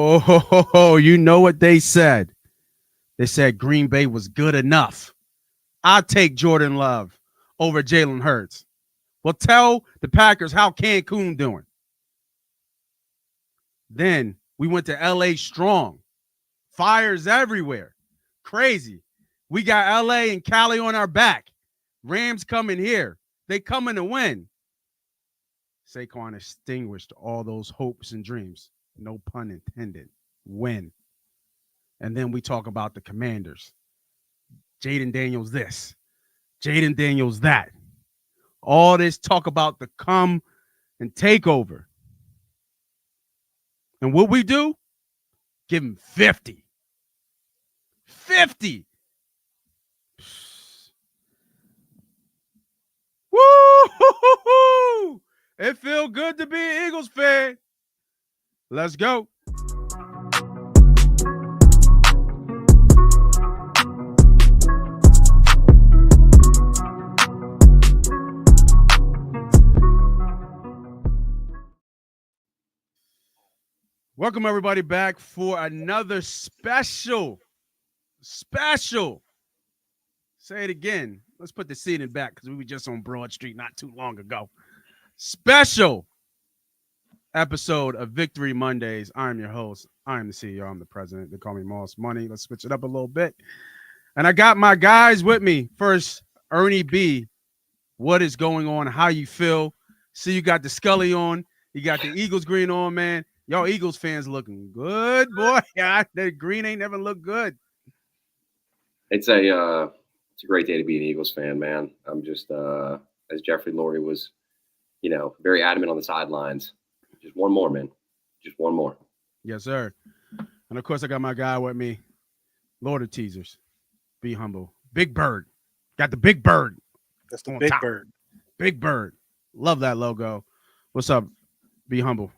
Oh, you know what they said? They said Green Bay was good enough. I'll take Jordan Love over Jalen Hurts. Well, tell the Packers how Cancun doing. Then we went to L.A. strong. Fires everywhere. Crazy. We got L.A. and Cali on our back. Rams coming here. They coming to win. Saquon extinguished all those hopes and dreams. No pun intended. Win. And then we talk about the Commanders. Jaden Daniels this. Jaden Daniels that. All this talk about the come and take over. And what we do? Give him 50. 50. Woo! It feels good to be an Eagles fan. Let's go. Welcome, everybody, back for another special. Say it again. Let's put the seating back because we were just on Broad Street not too long ago. Special episode of Victory Mondays. I'm your host. I am the CEO. I'm the president. They call me Moss Money. Let's switch it up a little bit. And I got my guys with me. First, Ernie B. What is going on? How you feel? See, you got the Scully on. You got the Eagles green on, man. Y'all Eagles fans looking good, boy. Yeah, the green ain't never looked good. It's a great day to be an Eagles fan, man. I'm just as Jeffrey Lurie was, very adamant on the sidelines. Just one more, man. Just one more. Yes, sir. And of course, I got my guy with me, Lord of Teasers. Be humble. Big Bird. Got the Big Bird. That's the Big Bird. Big Bird. Love that logo. What's up? Be humble.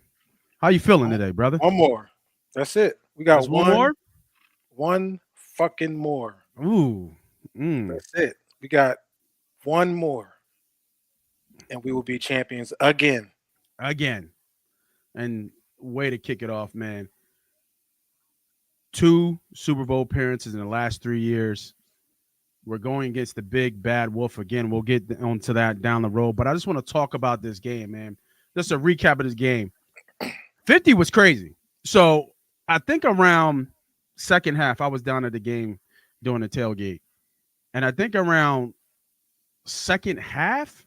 How you feeling today, brother? One more. That's it. We got one more? One fucking more. Ooh. That's it. We got one more. And we will be champions again. And way to kick it off, man. 2 Super Bowl appearances in the last 3 years. We're going against the big bad wolf again. We'll get onto that down the road. But I just want to talk about this game, man. Just a recap of this game. 50 was crazy. So I think around second half, I was down at the game doing the tailgate. And I think around second half,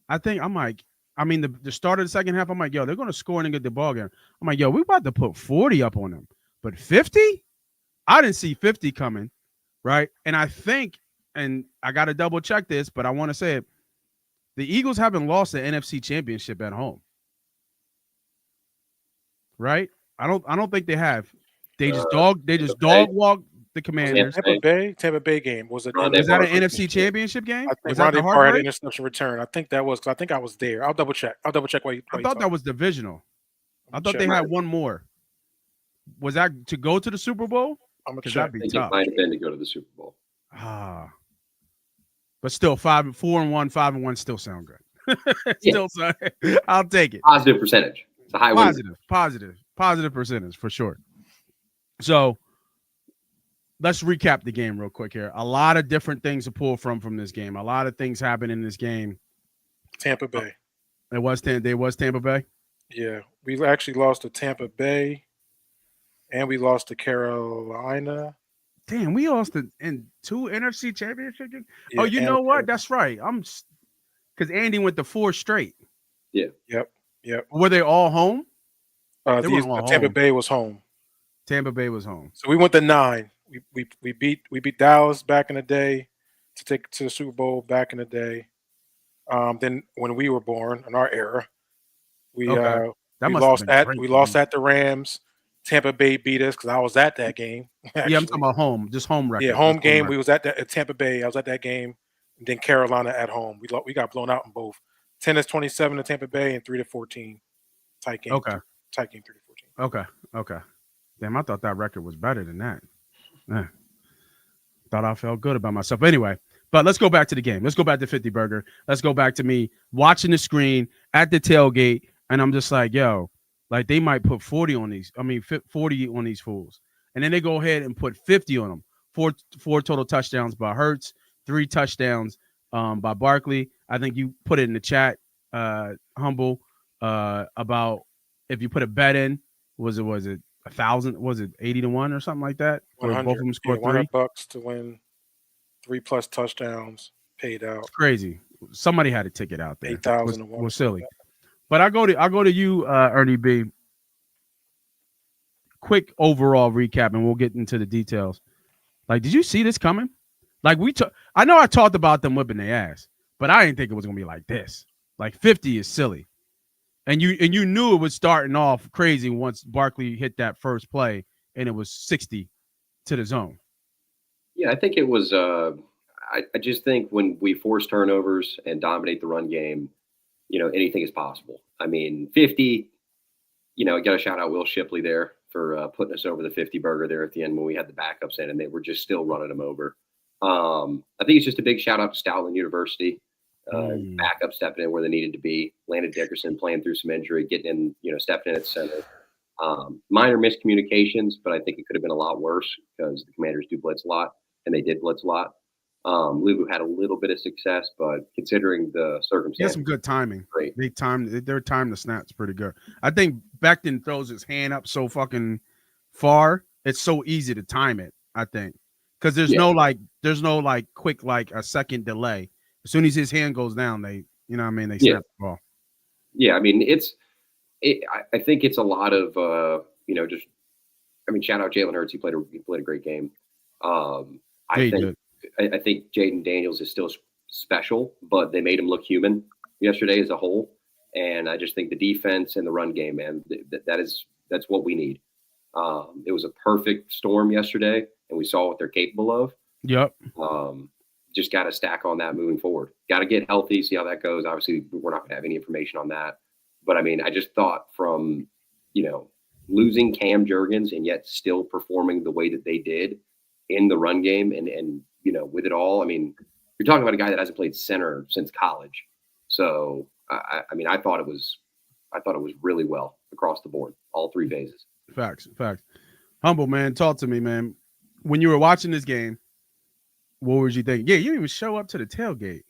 the start of the second half, I'm like, yo, they're going to score and get the ball game. I'm like, yo, we about to put 40 up on them. But 50? I didn't see 50 coming, right? And I think, and I got to double check this, but I want to say it, the Eagles haven't lost the NFC Championship at home. Right? I don't think they have. They just dog walk the Commanders. Tampa Bay game was that an NFC Championship game? I think Ronnie Parr had an interception return. I think that was because I think I was there. I'll double check. I thought that was divisional. I thought they had one more. Was that to go to the Super Bowl? I'm gonna check. I think it might have been to go to the Super Bowl. But still, 4-1, 5-1 still sound good. I'll take it. Positive percentage. It's a high positive percentage for sure. So let's recap the game real quick here. A lot of different things to pull from this game. A lot of things happened in this game. Tampa Bay. It was Tampa Bay? Yeah. We actually lost to Tampa Bay and we lost to Carolina. Damn, we lost in 2 NFC championship games? Yeah, you know what? That's right. Because Andy went to 4 straight. Yeah. Yep. Were they all home? Tampa Bay was home. Tampa Bay was home. So we went to 9. We beat Dallas back in the day to take to the Super Bowl back in the day. Then when we were born in our era, we lost at the Rams. Tampa Bay beat us because I was at that game. Actually. Yeah, I'm talking about home, just home record. Yeah, home game. We was at Tampa Bay. I was at that game, and then Carolina at home. We got blown out in both. 10-27 to Tampa Bay and 3-14. Tight game. Okay. Tight game 3-14. Okay. Damn, I thought that record was better than that. Thought I felt good about myself. Anyway, but let's go back to the game. Let's go back to 50 Burger. Let's go back to me watching the screen at the tailgate, and I'm just like, yo, Like they might put 40 on these. I mean, 40 on these fools, and then they go ahead and put 50 on them. Four total touchdowns by Hurts, 3 touchdowns by Barkley. I think you put it in the chat, Humble, about if you put a bet in, was it 1,000? Was it 80-1 or something like that? Or both of them scored three. $100 to win 3+ touchdowns paid out. It's crazy. Somebody had a ticket out there. 8,000 was silly. But I go to you, Ernie B. Quick overall recap, and we'll get into the details. Like, did you see this coming? Like I know I talked about them whipping their ass, but I didn't think it was gonna be like this. Like 50 is silly, and you knew it was starting off crazy once Barkley hit that first play, and it was 60 to the zone. Yeah, I think it was. I just think when we force turnovers and dominate the run game, anything is possible. I mean, 50, got to shout out Will Shipley there for putting us over the 50 burger there at the end when we had the backups in and they were just still running them over. I think it's just a big shout out to Stoutland University, backup stepping in where they needed to be. Landon Dickerson playing through some injury, getting in, stepping in at center. Minor miscommunications, but I think it could have been a lot worse because the Commanders do blitz a lot and they did blitz a lot. Luvu had a little bit of success, but considering the circumstances, he had some good timing. Great. They timed the snaps pretty good. I think Becton throws his hand up so fucking far. It's so easy to time it. I think because there's no quick like a second delay. As soon as his hand goes down, they snap the ball. Yeah, I mean I think it's a lot of shout out Jalen Hurts. He played a great game. I think Jaden Daniels is still special, but they made him look human yesterday as a whole. And I just think the defense and the run game, man, that's what we need. It was a perfect storm yesterday, and we saw what they're capable of. Yep. Just got to stack on that moving forward. Got to get healthy, see how that goes. Obviously, we're not going to have any information on that. But, I mean, I just thought from, losing Cam Jurgens and yet still performing the way that they did in the run game and with it all, I mean, you're talking about a guy that hasn't played center since college. So, I thought it was really well across the board, all 3 phases. Facts. Humble, man, talk to me, man. When you were watching this game, what was you thinking? Yeah, you didn't even show up to the tailgate,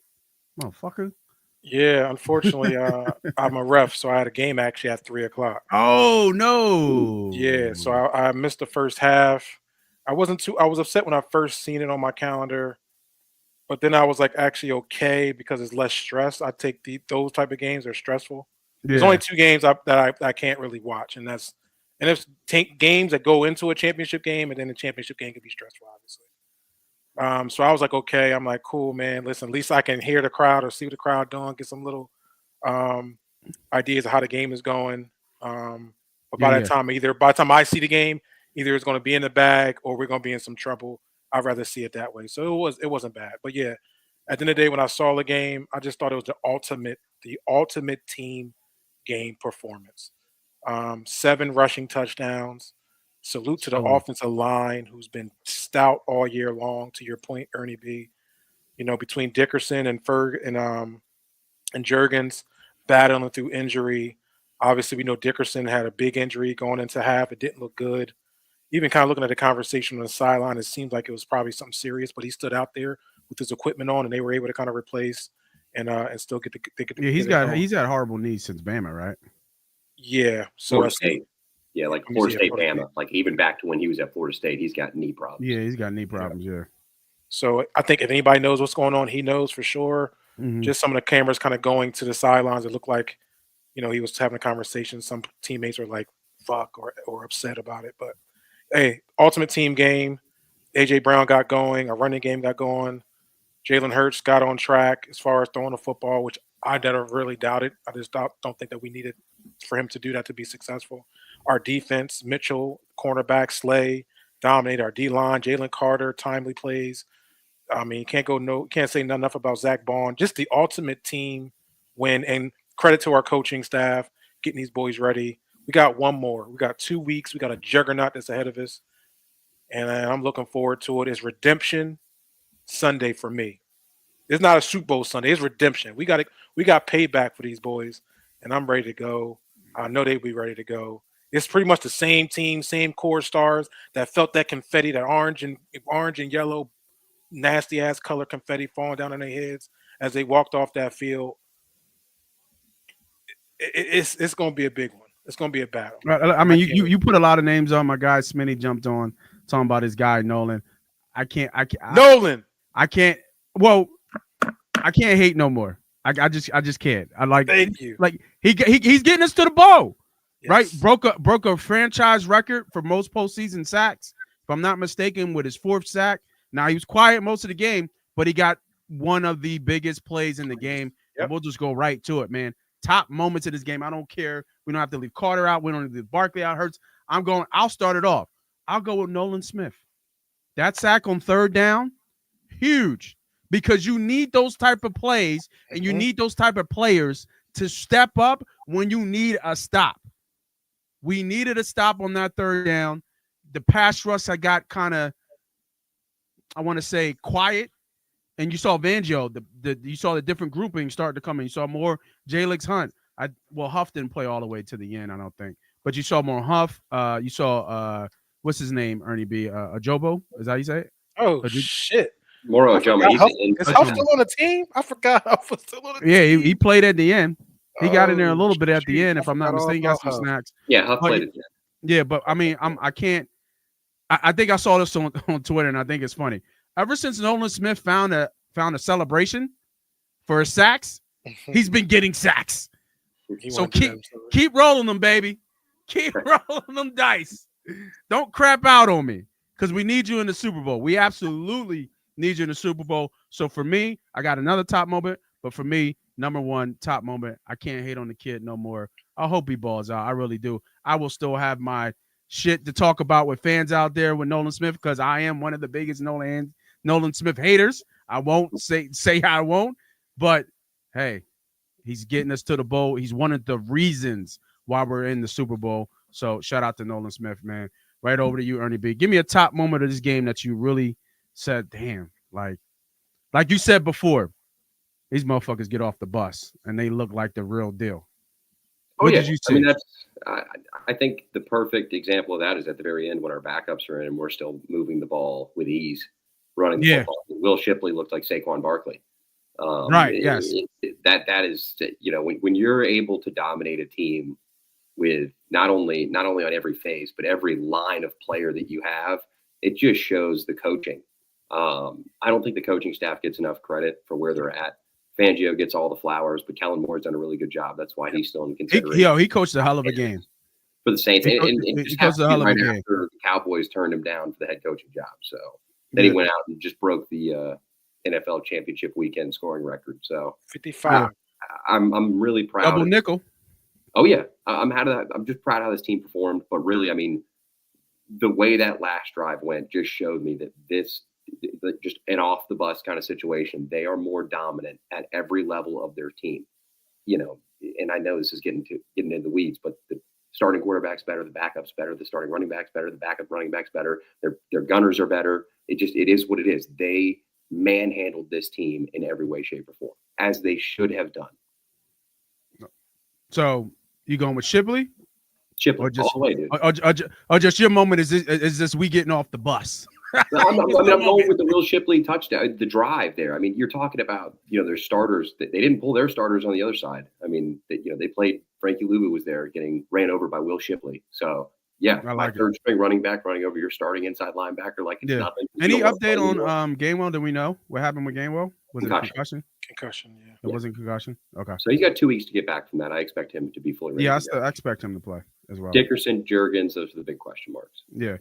motherfucker. Yeah, unfortunately, I'm a ref, so I had a game actually at 3:00. Oh no! Yeah, so I missed the first half. I was upset when I first seen it on my calendar, but then I was like actually okay because it's less stress. I take those type of games are stressful. Yeah. There's only 2 games that I can't really watch, and it's games that go into a championship game, and then the championship game can be stressful, obviously. So I was like, okay, I'm like, cool, man. Listen, at least I can hear the crowd or see the crowd doing, get some little ideas of how the game is going. But by the time I see the game, either it's going to be in the bag or we're going to be in some trouble. I'd rather see it that way. So it wasn't bad. But yeah, at the end of the day, when I saw the game, I just thought it was the ultimate team game performance. 7 rushing touchdowns. Salute to the offensive line, who's been stout all year long. To your point, Ernie B. Between Dickerson and Ferg and Jurgens battling through injury. Obviously, we know Dickerson had a big injury going into half. It didn't look good. Even kind of looking at the conversation on the sideline, it seemed like it was probably something serious, but he stood out there with his equipment on, and they were able to kind of replace and still get the. Yeah, he's had horrible knees since Bama, right? Yeah, so Florida State. Yeah, like Florida State, Bama. Like even back to when he was at Florida State, he's got knee problems. Yeah, he's got knee problems. Yeah. So I think if anybody knows what's going on, he knows for sure. Mm-hmm. Just some of the cameras kind of going to the sidelines. It looked like, he was having a conversation. Some teammates were like, "Fuck" or upset about it. But hey, ultimate team game. AJ Brown got going. A running game got going. Jalen Hurts got on track as far as throwing the football, which I never really doubted. I just don't think that we needed for him to do that to be successful. Our defense, Mitchell, cornerback, Slay, dominate our D-line. Jalen Carter, timely plays. I mean, can't say enough about Zach Bond. Just the ultimate team win, and credit to our coaching staff getting these boys ready. We got one more. We got 2 weeks. We got a juggernaut that's ahead of us, and I'm looking forward to it. It's Redemption Sunday for me. It's not a Super Bowl Sunday. It's redemption. We got payback for these boys, and I'm ready to go. I know they'd be ready to go. It's pretty much the same team, same core stars that felt that confetti, that orange and yellow, nasty ass color confetti falling down on their heads as they walked off that field. It's going to be a big one. It's going to be a battle. I mean, you put a lot of names on. My guy Smitty jumped on talking about his guy Nolan. Nolan. I can't. Well, I can't hate no more. I just can't. I like. Thank you. Like he's getting us to the bowl, Yes. right? Broke a franchise record for most postseason sacks, if I'm not mistaken, with his 4th sack. Now he was quiet most of the game, but he got one of the biggest plays in the game. Yep. And we'll just go right to it, man. Top moments of this game. I don't care. We don't have to leave Carter out. We don't have to leave Barkley out. Hurts. I'll start it off. I'll go with Nolan Smith. That sack on 3rd down, huge, because you need those type of plays and you need those type of players to step up when you need a stop. We needed a stop on that 3rd down. The pass rush I got kind of, I want to say, quiet. And you saw Fangio, you saw the different grouping start to come in. You saw more LIX Hunt. Huff didn't play all the way to the end, I don't think. But you saw more Huff. You saw what's his name, Ernie B? Ajobo? Is that how you say it? Oh, shit. Moro Ajobo. Is Huff still on the team? I forgot Huff was still on the team. Yeah, he played at the end. He got in there a little bit at the end, if I'm not mistaken. Got some snacks. Yeah, Huff played at the end. Yeah, but I mean, I can't. I think I saw this on Twitter, and I think it's funny. Ever since Nolan Smith found a celebration for his sacks, he's been getting sacks. So keep rolling them, baby. Keep rolling them dice. Don't crap out on me, because we need you in the Super Bowl. We absolutely need you in the Super Bowl. So for me, I got another top moment, but for me, number one top moment, I can't hate on the kid no more. I hope he balls out. I really do. I will still have my shit to talk about with fans out there with Nolan Smith, because I am one of the biggest Nolan Smith haters. I won't say I won't, but hey, he's getting us to the bowl. He's one of the reasons why we're in the Super Bowl. So shout out to Nolan Smith, man. Right over to you, Ernie B. Give me a top moment of this game that you really said, damn, like you said before, these motherfuckers get off the bus and they look like the real deal. What did you say? I mean, I think the perfect example of that is at the very end when our backups are in and we're still moving the ball with ease, running the football. Will Shipley looked like Saquon Barkley. Right. Yes. That is, when you're able to dominate a team with not only on every phase, but every line of player that you have, it just shows the coaching. I don't think the coaching staff gets enough credit for where they're at. Fangio gets all the flowers, but Kellen Moore's done a really good job. That's why he's still in consideration. He coached a hell of a game for the Saints. He coached a hell of a game after the Cowboys turned him down for the head coaching job. So then he went out and just broke the NFL championship weekend scoring record. So 55. I'm really proud. Double nickel. Oh yeah, I'm just proud of how this team performed. But really, I mean, the way that last drive went just showed me that this just an off the bus kind of situation. They are more dominant at every level of their team. And I know this is getting into the weeds, but the starting quarterback's better, the backup's better, the starting running back's better, the backup running back's better. Their gunners are better. It is what it is. They manhandled this team in every way, shape, or form, as they should have done. So you going with Shipley? Shipley, all the way, dude. Or just your moment is this we getting off the bus? I'm going with the Will Shipley touchdown, the drive there. I mean, you're talking about, their starters. They didn't pull their starters on the other side. I mean, they played. Frankie Luvu was there getting ran over by Will Shipley. So, yeah, third string running back running over your starting inside linebacker like it's nothing. Any update on Gainwell? Do we know what happened with Gainwell? Was it a concussion? Concussion, yeah. It wasn't concussion? Okay. So he's got 2 weeks to get back from that. I expect him to be fully ready. Yeah, I expect him to play as well. Dickerson, Juergens, those are the big question marks. Yeah.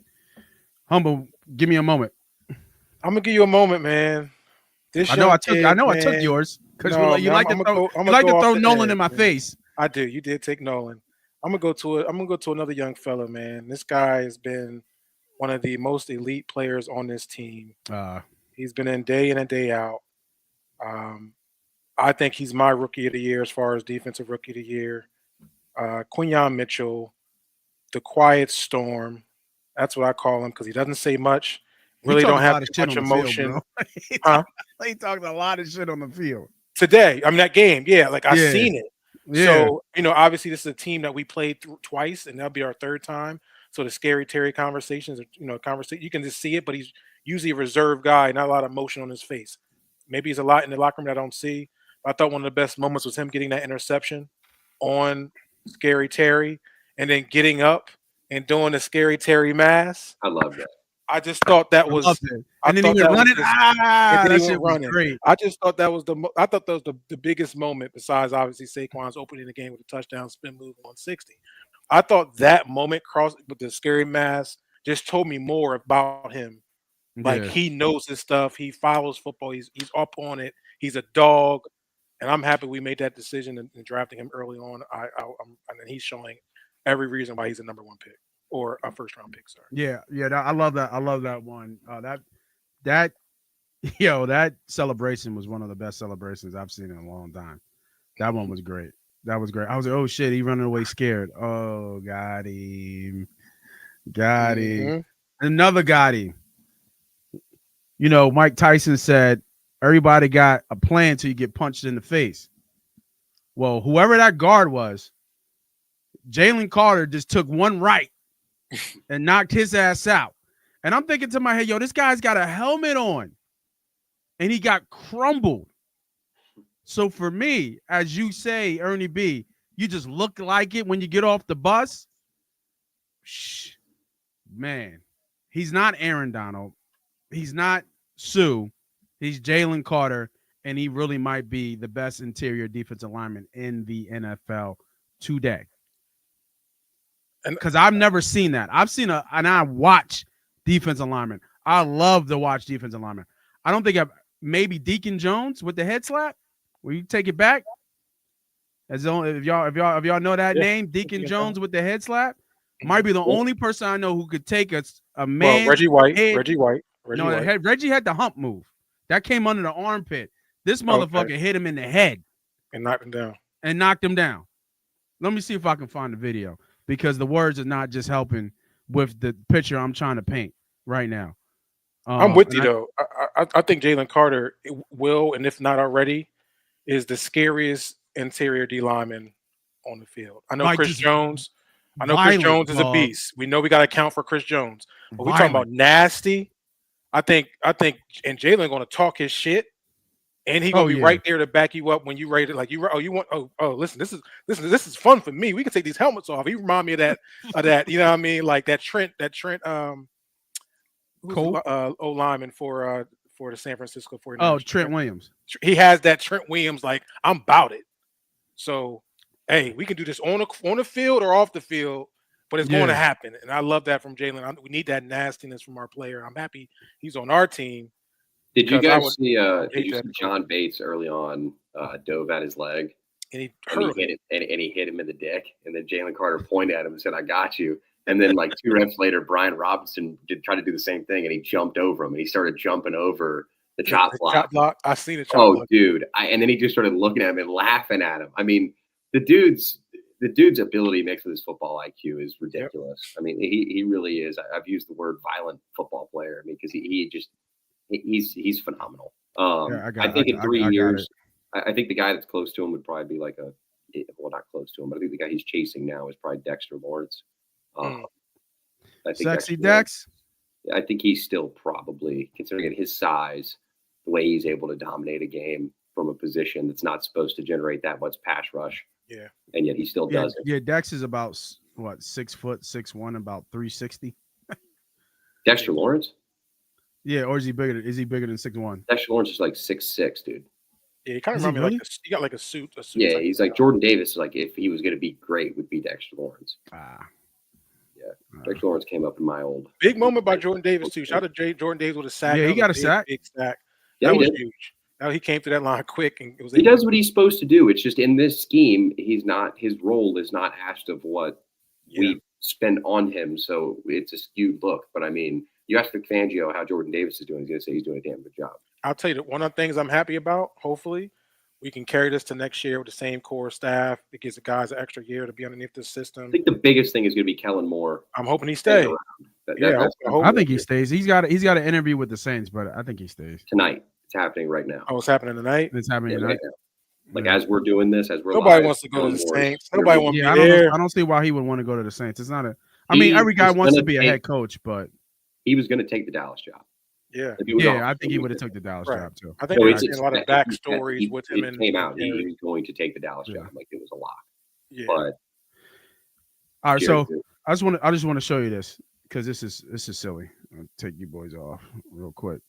Humble, give me a moment. I'm gonna give you a moment, man. I know I took yours because you like to throw Nolan in my face. I do. You did take Nolan. I'm gonna go to another young fella, man. This guy has been one of the most elite players on this team. He's been in and day out. I think he's my rookie of the year as far as defensive rookie of the year. Quinyon Mitchell, the quiet storm. That's what I call him because he doesn't say much. Really don't have much emotion. He talked a lot of shit on the field today. I mean, that game, yeah. Like I seen it. Yeah. So, obviously this is a team that we played through twice, and that'll be our third time. So the Scary Terry conversations, conversation, you can just see it, but he's usually a reserved guy, not a lot of emotion on his face. Maybe he's a lot in the locker room that I don't see. I thought one of the best moments was him getting that interception on Scary Terry and then getting up and doing the Scary Terry mass. I love that. I just thought that I was. loved it. I And then he thought went that was running. just- and then That he shit went was running. great. I just thought that was I thought that was the biggest moment besides obviously Saquon's opening the game with a touchdown spin move 160. I thought that moment cross with the scary mask just told me more about him. Like Yeah. he knows his stuff. He follows football. He's up on it. He's a dog, and I'm happy we made that decision and drafting him early on. And he's showing every reason why he's a number 1 pick or a first round pick. Sorry. Yeah. I love that. I love that one. That that celebration was one of the best celebrations I've seen in a long time. That one was great. That was great. I was like, oh shit, he running away scared. Oh, got him. Got him. Another got him. Mike Tyson said everybody got a plan till you get punched in the face. Well, whoever that guard was, Jalen Carter just took one right and knocked his ass out. And I'm thinking to my head, this guy's got a helmet on. And he got crumbled. So for me, as you say, Ernie B, you just look like it when you get off the bus. Man, he's not Aaron Donald. He's not Sue. He's Jalen Carter, and he really might be the best interior defensive lineman in the NFL today. Because I've never seen that. And I watch defensive linemen. I love to watch defensive linemen. I don't think maybe Deacon Jones with the head slap. Will you take it back? If y'all know that name, Deacon Jones with the head slap, might be the only person I know who could take a man. Well, Reggie White. Reggie had the hump move that came under the armpit. This motherfucker hit him in the head and knocked him down. Let me see if I can find the video because the words are not just helping with the picture I'm trying to paint right now. I'm with you though. I think Jalen Carter will, and if not already, is the scariest interior D lineman on the field. I know Chris Jones. Chris Jones is a beast. We know we got to account for Chris Jones. But we're talking about nasty. I think, and Jalen going to talk his shit, and he gonna be right there to back you up when you rate it. Like listen, this is fun for me. We can take these helmets off. He remind me of that. You know what I mean? Like that Trent. O lineman for the San Francisco 49ers. Oh, Trent Williams. He has that Trent Williams. Like I'm about it. So, hey, we can do this on the field or off the field, but it's going to happen. And I love that from Jalen. We need that nastiness from our player. I'm happy he's on our team. Did you guys see? Did you see John Bates early on dove at his leg, and he hit him in the dick, and then Jalen Carter pointed at him and said, "I got you." And then like 2 reps later, Brian Robinson try to do the same thing, and he jumped over him, and he started jumping over the chop block. I seen it. Oh, dude! And then he just started looking at him and laughing at him. I mean, the dude's ability mixed with his football IQ is ridiculous. Yep. I mean, he really is. I've used the word violent football player. I mean, because he's phenomenal. I think in 3 years, I think the guy that's close to him would probably be like not close to him, but I think the guy he's chasing now is probably Dexter Lawrence. I think Sexy Dex. I think he's still probably, considering his size, the way he's able to dominate a game from a position that's not supposed to generate that much pass rush. Yeah, and yet he still does it. Yeah, Dex is about 6 foot 6'1", about 360. Dexter Lawrence. Yeah, or is he bigger? Is he bigger than 6'1"? Dexter Lawrence is like 6'6", dude. Yeah, he kind of reminds me like he got like a suit. Yeah, he's like Jordan Davis. Like if he was going to be great, would be Dexter Lawrence. Yeah, Dexter Lawrence came up in my old big moment by Jordan Davis too. Shout out to Jordan Davis with a sack. Yeah, he got a sack. Big sack. Yeah, that was huge. Now he came to that line quick, and it was. He does what he's supposed to do. It's just in this scheme, he's not. His role is not asked of what we spend on him, so it's a skewed look. But I mean, you ask Vic Fangio how Jordan Davis is doing. He's going to say he's doing a damn good job. I'll tell you that one of the things I'm happy about. Hopefully, we can carry this to next year with the same core staff. It gives the guys an extra year to be underneath this system. I think the biggest thing is going to be Kellen Moore. I'm hoping he stays. I think he stays. He's got an interview with the Saints, but I think he stays tonight. It's happening right now. Oh, it's happening tonight. It's happening tonight. Like as we're doing this, as we're nobody live, wants to go to the more, Saints. Nobody wants to be I there. I don't see why he would want to go to the Saints. It's not a. I mean, every guy wants to be a head coach, but he was going to take the Dallas job. Yeah, I think he would have took the Dallas job too. I think there's a lot of backstories with him. It came out he was going to take the Dallas job, like it was a lock. Yeah. But all right, so I just want to show you this because this is silly. I'll take you boys off real quick.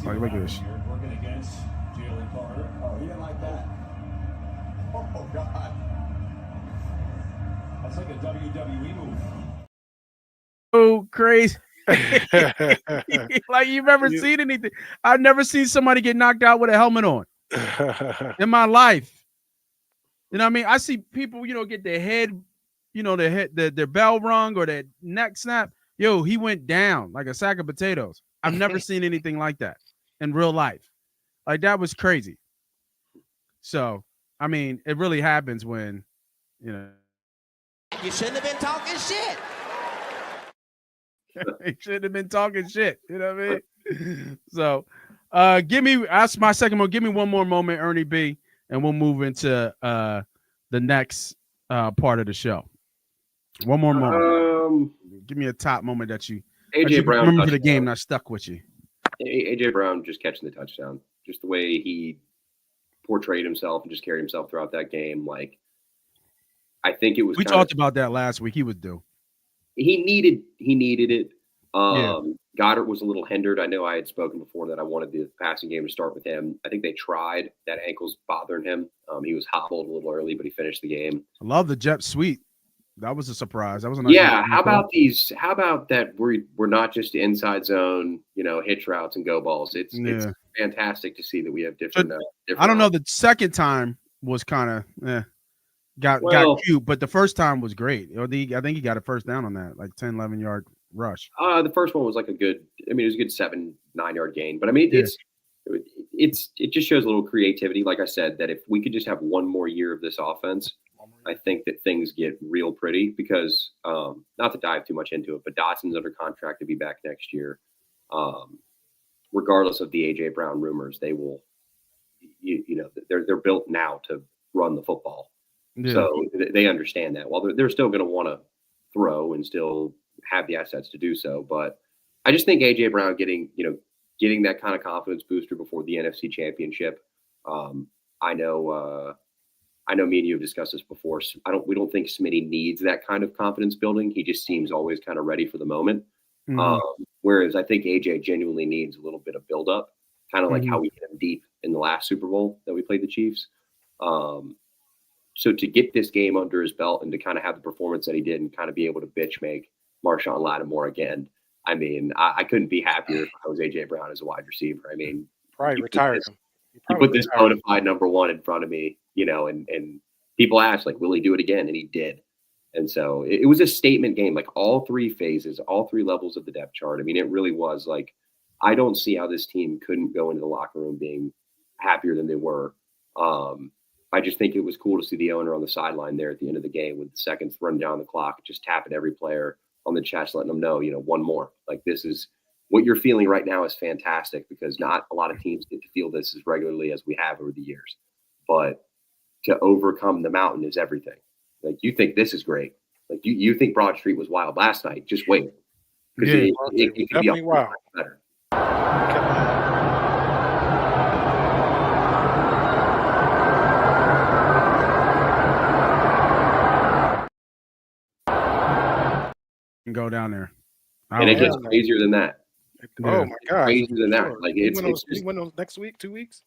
Like, look at this. Working against Jalen Carter. Oh, he didn't like that. Oh God, that's like a WWE move. Oh, crazy. Like you've never seen anything. I've never seen somebody get knocked out with a helmet on in my life. You know what I mean? I see people, get their head, their bell rung or their neck snap. Yo, he went down like a sack of potatoes. I've never seen anything like that in real life. Like that was crazy. So, I mean, it really happens when, you shouldn't have been talking shit. He shouldn't have been talking shit. You know what I mean? So that's my second one. Give me one more moment, Ernie B, and we'll move into the next part of the show. One more moment. Give me a top moment that you Brown remember for the game that stuck with you. AJ Brown just catching the touchdown. Just the way he portrayed himself and just carried himself throughout that game. Like I think it was we talked about that last week. He was due. He needed it. Goddard was a little hindered. I know I had spoken before that I wanted the passing game to start with him. I think they tried. That ankle's bothering him. He was hobbled a little early, but he finished the game. I love the jet sweep. That was a surprise. That was a nice How about these? How about that? We're not just inside zone, hitch routes and go balls. It's fantastic to see that we have different. I don't know. The second time was kind of got cute, but the first time was great. I think he got a first down on that, like 10, 11-yard rush. The first one was like it was a good 7-9 yard gain. But I mean, it just shows a little creativity. Like I said, that if we could just have one more year of this offense, I think that things get real pretty because not to dive too much into it, but Dotson's under contract to be back next year. Regardless of the AJ Brown rumors, they will, they're built now to run the football. Yeah. So they understand that. Well, they're still going to want to throw and still have the assets to do so. But I just think AJ Brown getting that kind of confidence booster before the NFC Championship. I know me and you have discussed this before. We don't think Smitty needs that kind of confidence building. He just seems always kind of ready for the moment. Mm-hmm. Whereas I think AJ genuinely needs a little bit of buildup, kind of like how we hit him deep in the last Super Bowl that we played the Chiefs. So to get this game under his belt and to kind of have the performance that he did and kind of be able to bitch make Marshawn Lattimore again, I mean, I couldn't be happier if I was AJ Brown as a wide receiver. I mean, probably retired him. You put this bona fide number one in front of me, and people asked, like, will he do it again? And he did. And so it was a statement game, like all three phases, all three levels of the depth chart. I mean, it really was like, I don't see how this team couldn't go into the locker room being happier than they were. I just think it was cool to see the owner on the sideline there at the end of the game with the seconds running down the clock, just tapping every player on the chest, letting them know, one more. Like, this is what you're feeling right now is fantastic because not a lot of teams get to feel this as regularly as we have over the years. But to overcome the mountain is everything. Like, you think this is great. Like, you think Broad Street was wild last night. Just wait. Because it could be wild. Better. Go down there. And it gets crazier than that. Oh my God. Crazier than that. Like, we went on next week, 2 weeks.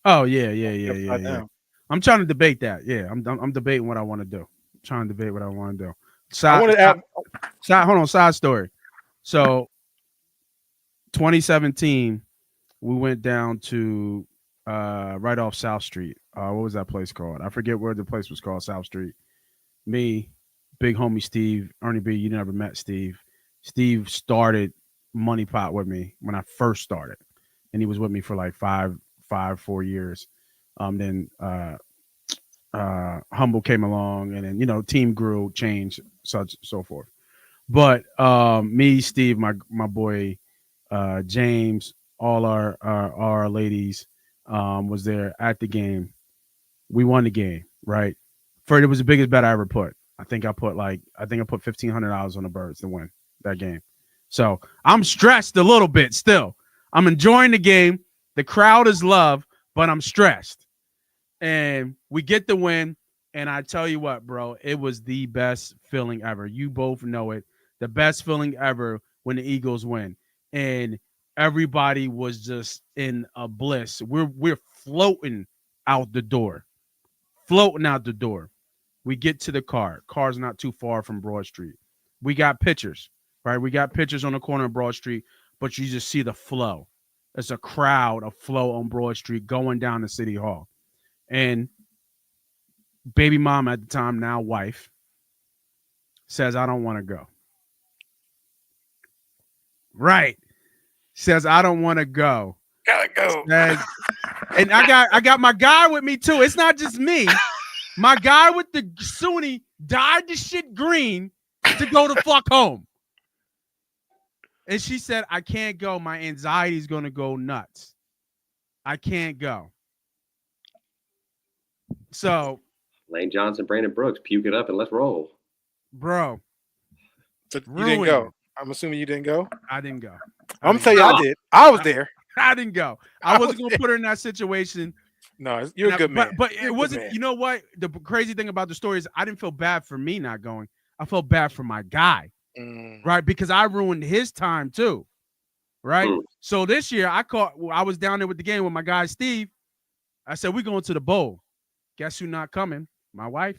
Oh yeah. I'm trying to debate that. Yeah, I'm debating what I want to do. I'm trying to debate what I want to do. Side story. So 2017, we went down to right off South Street. What was that place called? I forget where the place was called. South Street. Me, big homie Steve, Ernie B. You never met Steve. Steve started Money Pot with me when I first started, and he was with me for like 4 years. Then Humble came along, and then team grew, changed, such so forth. But me, Steve, my boy James, all our ladies was there at the game, We won the game, right? It was the biggest bet I ever put. I think I put $1,500 on the Birds to win that game. So I'm stressed a little bit still. I'm enjoying the game. The crowd is love, but I'm stressed. And we get the win. And I tell you what, bro, it was the best feeling ever. You both know it. The best feeling ever when the Eagles win. And everybody was just in a bliss. We're floating out the door. Floating out the door. We get to the car. Car's not too far from Broad Street. We got pictures, right? We got pictures on the corner of Broad Street, but you just see the flow. There's a crowd of flow on Broad Street going down to City Hall. And baby mom at the time, now wife, says, I don't want to go. Right. Says, I don't want to go. Gotta go. Says, and I got my guy with me too. It's not just me. My guy with the Sunni dyed the shit green to go the fuck home. And she said, I can't go. My anxiety is going to go nuts. I can't go. So Lane Johnson, Brandon Brooks, puke it up and let's roll. Bro. So you didn't go. I'm assuming you didn't go. I didn't go. I'm telling you, I did. I was there. I didn't go. I wasn't going to put her in that situation. No, you're a good man. But it wasn't, you know what? The crazy thing about the story is I didn't feel bad for me not going. I felt bad for my guy, right? Because I ruined his time too, right? So this year I was down there with the game with my guy, Steve. I said, we're going to the bowl. Guess who's not coming? My wife.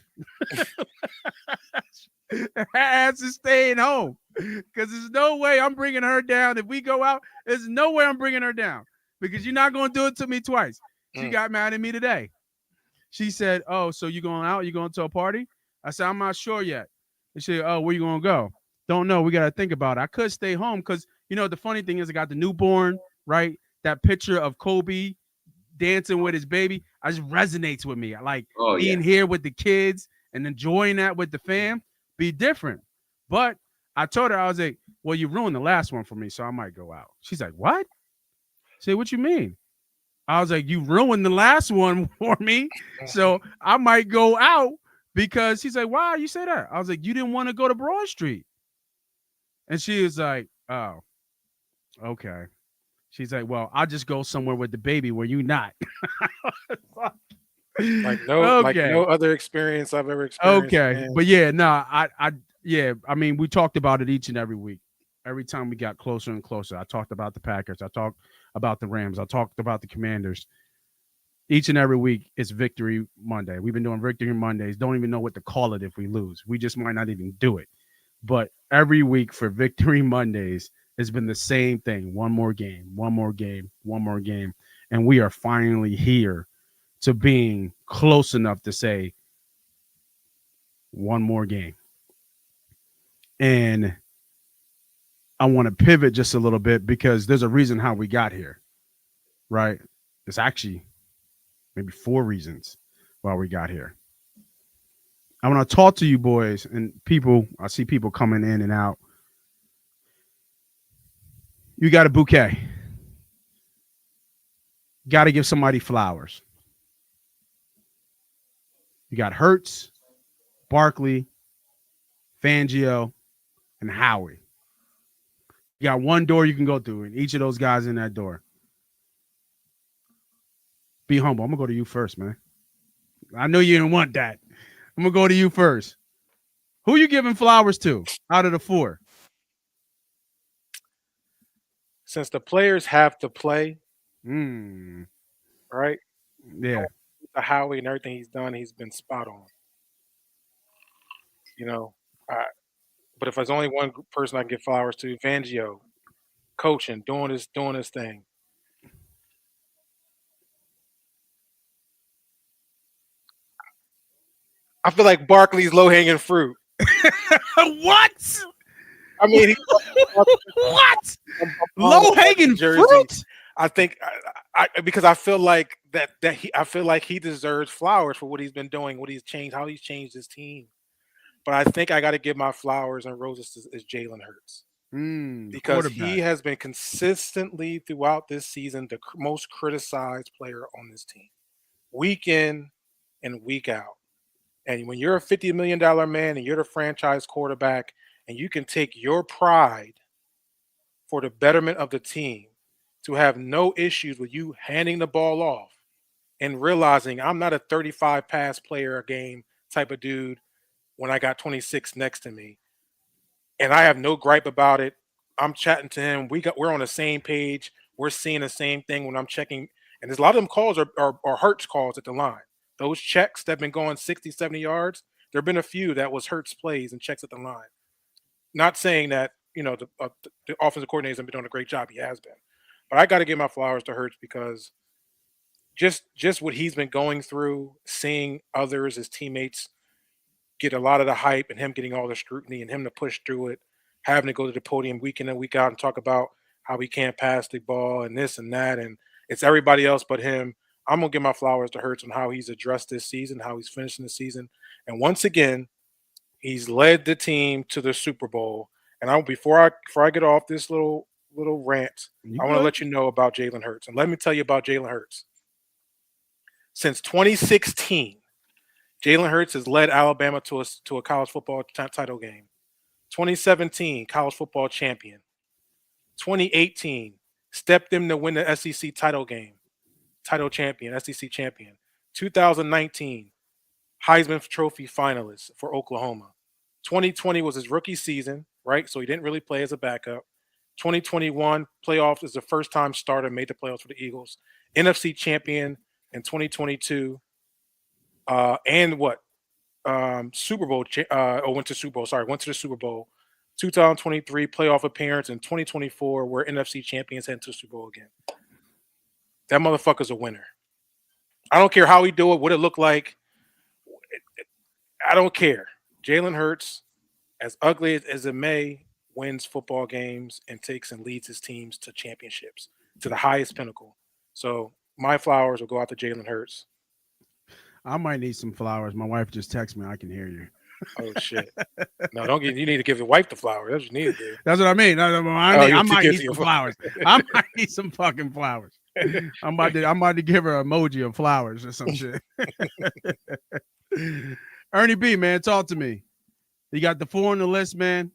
Her ass is staying home because there's no way I'm bringing her down. If we go out, there's no way I'm bringing her down because you're not going to do it to me twice. She got mad at me today. She said, oh, so you going out? You going to a party? I said, I'm not sure yet. And she said, oh, where you going to go? Don't know. We got to think about it. I could stay home because, you know, the funny thing is I got the newborn, right? That picture of Kobe dancing with his baby. I just resonates with me. I like being here with the kids and enjoying that with the fam. Be different. But I told her, I was like, well, you ruined the last one for me, so I might go out. She's like, what? I said, what you mean? I was like, you ruined the last one for me, so I might go out because she's like, why you say that? I was like, you didn't want to go to Broad Street. And she was like, oh, okay. She's like, well, I'll just go somewhere with the baby where you not. like no other experience I've ever experienced. Okay. Man. But yeah, no, I mean, we talked about it each and every week. Every time we got closer and closer, I talked about the Packers. I talked about the Rams. I talked about the Commanders. Each and every week, it's Victory Monday. We've been doing Victory Mondays. Don't even know what to call it if we lose. We just might not even do it. But every week for Victory Mondays, it's been the same thing. One more game, one more game, one more game. And we are finally here to being close enough to say one more game. And I want to pivot just a little bit because there's a reason how we got here, right? It's actually maybe 4 reasons why we got here. I want to talk to you boys and people. I see people coming in and out. You got a bouquet. Got to give somebody flowers. You got Hurts, Barkley, Fangio, and Howie. You got one door you can go through, and each of those guys in that door. Be humble. I'm going to go to you first, man. I know you didn't want that. I'm going to go to you first. Who you giving flowers to out of the 4? Since the players have to play, right? Yeah. The Howie and everything he's done, he's been spot on. You know, but if there's only one person I can give flowers to, Fangio, coaching, doing his thing. I feel like Barkley's low-hanging fruit. What? I mean, what? Low-hanging fruit? I think because I feel like I feel like he deserves flowers for what he's been doing, what he's changed, how he's changed his team. But I think I got to give my flowers and roses is Jalen Hurts because he has been consistently throughout this season the most criticized player on this team, week in, and week out. And when you're a $50 million man and you're the franchise quarterback and you can take your pride for the betterment of the team to have no issues with you handing the ball off and realizing I'm not a 35 pass player a game type of dude when I got 26 next to me. And I have no gripe about it. I'm chatting to him. We're on the same page. We're seeing the same thing when I'm checking. And there's a lot of them calls are Hurts calls at the line. Those checks that have been going 60, 70 yards, there have been a few that was Hurts plays and checks at the line. Not saying that, the offensive coordinator has been doing a great job. He has been. But I got to give my flowers to Hurts because just what he's been going through, seeing others, his teammates, get a lot of the hype and him getting all the scrutiny and him to push through it, having to go to the podium week in and week out and talk about how he can't pass the ball and this and that. And it's everybody else but him. I'm going to give my flowers to Hurts on how he's addressed this season, how he's finishing the season. And once again, he's led the team to the Super Bowl. And before I get off this little rant, I want to let you know about Jalen Hurts. And let me tell you about Jalen Hurts. Since 2016, Jalen Hurts has led Alabama to a college football title game. 2017, college football champion. 2018, stepped them to win the SEC title champion, SEC champion. 2019, Heisman Trophy finalist for Oklahoma. 2020 was his rookie season, right? So he didn't really play as a backup. 2021, playoffs is the first time starter, made the playoffs for the Eagles. NFC champion in 2022. Super Bowl, went to the Super Bowl. 2023 playoff appearance in 2024, where NFC champions head to the Super Bowl again. That motherfucker's a winner. I don't care how he do it, what it look like. I don't care. Jalen Hurts, as ugly as it may, wins football games and takes and leads his teams to championships, to the highest pinnacle. So my flowers will go out to Jalen Hurts. I might need some flowers. My wife just texted me. I can hear you. Oh shit! No, don't get. You need to give the wife the flowers. That's what you need to do. That's what I mean. I might need some flowers. I might need some fucking flowers. I'm about to give her an emoji of flowers or some shit. Ernie B, man, talk to me. You got the 4 on the list, man.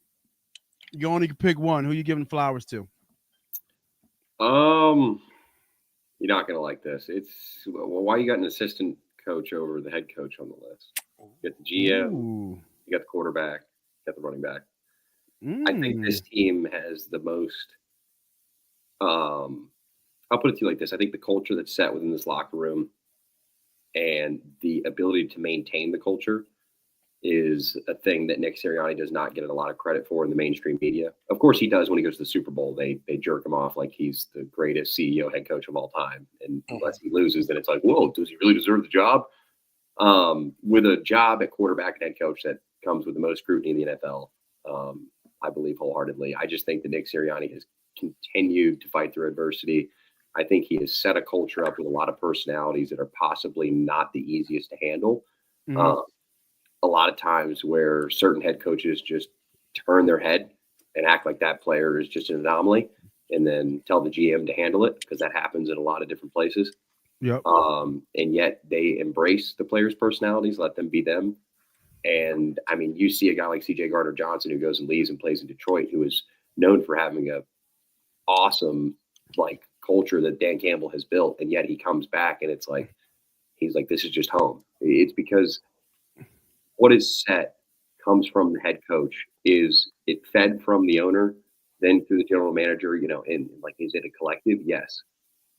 You only can pick one. Who you giving flowers to? You're not gonna like this. Why you got an assistant coach over the head coach on the list? You got the GM, you got the quarterback, you got the running back. I think this team has the most. I'll put it to you like this: I think the culture that's set within this locker room and the ability to maintain the culture is a thing that Nick Sirianni does not get a lot of credit for in the mainstream media. Of course, he does when he goes to the Super Bowl. They jerk him off like he's the greatest CEO head coach of all time. And unless he loses, then it's like, whoa, does he really deserve the job? With a job at quarterback and head coach that comes with the most scrutiny in the NFL, I believe wholeheartedly. I just think that Nick Sirianni has continued to fight through adversity. I think he has set a culture up with a lot of personalities that are possibly not the easiest to handle. A lot of times where certain head coaches just turn their head and act like that player is just an anomaly and then tell the GM to handle it, because that happens in a lot of different places. Yep. And yet they embrace the players' personalities, let them be them. And I mean, you see a guy like CJ Gardner-Johnson who goes and leaves and plays in Detroit, who is known for having a awesome culture that Dan Campbell has built, and yet he comes back and it's like he's like, this is just home. It's because what is set comes from the head coach. Is it fed from the owner, then through the general manager, and is it a collective? Yes.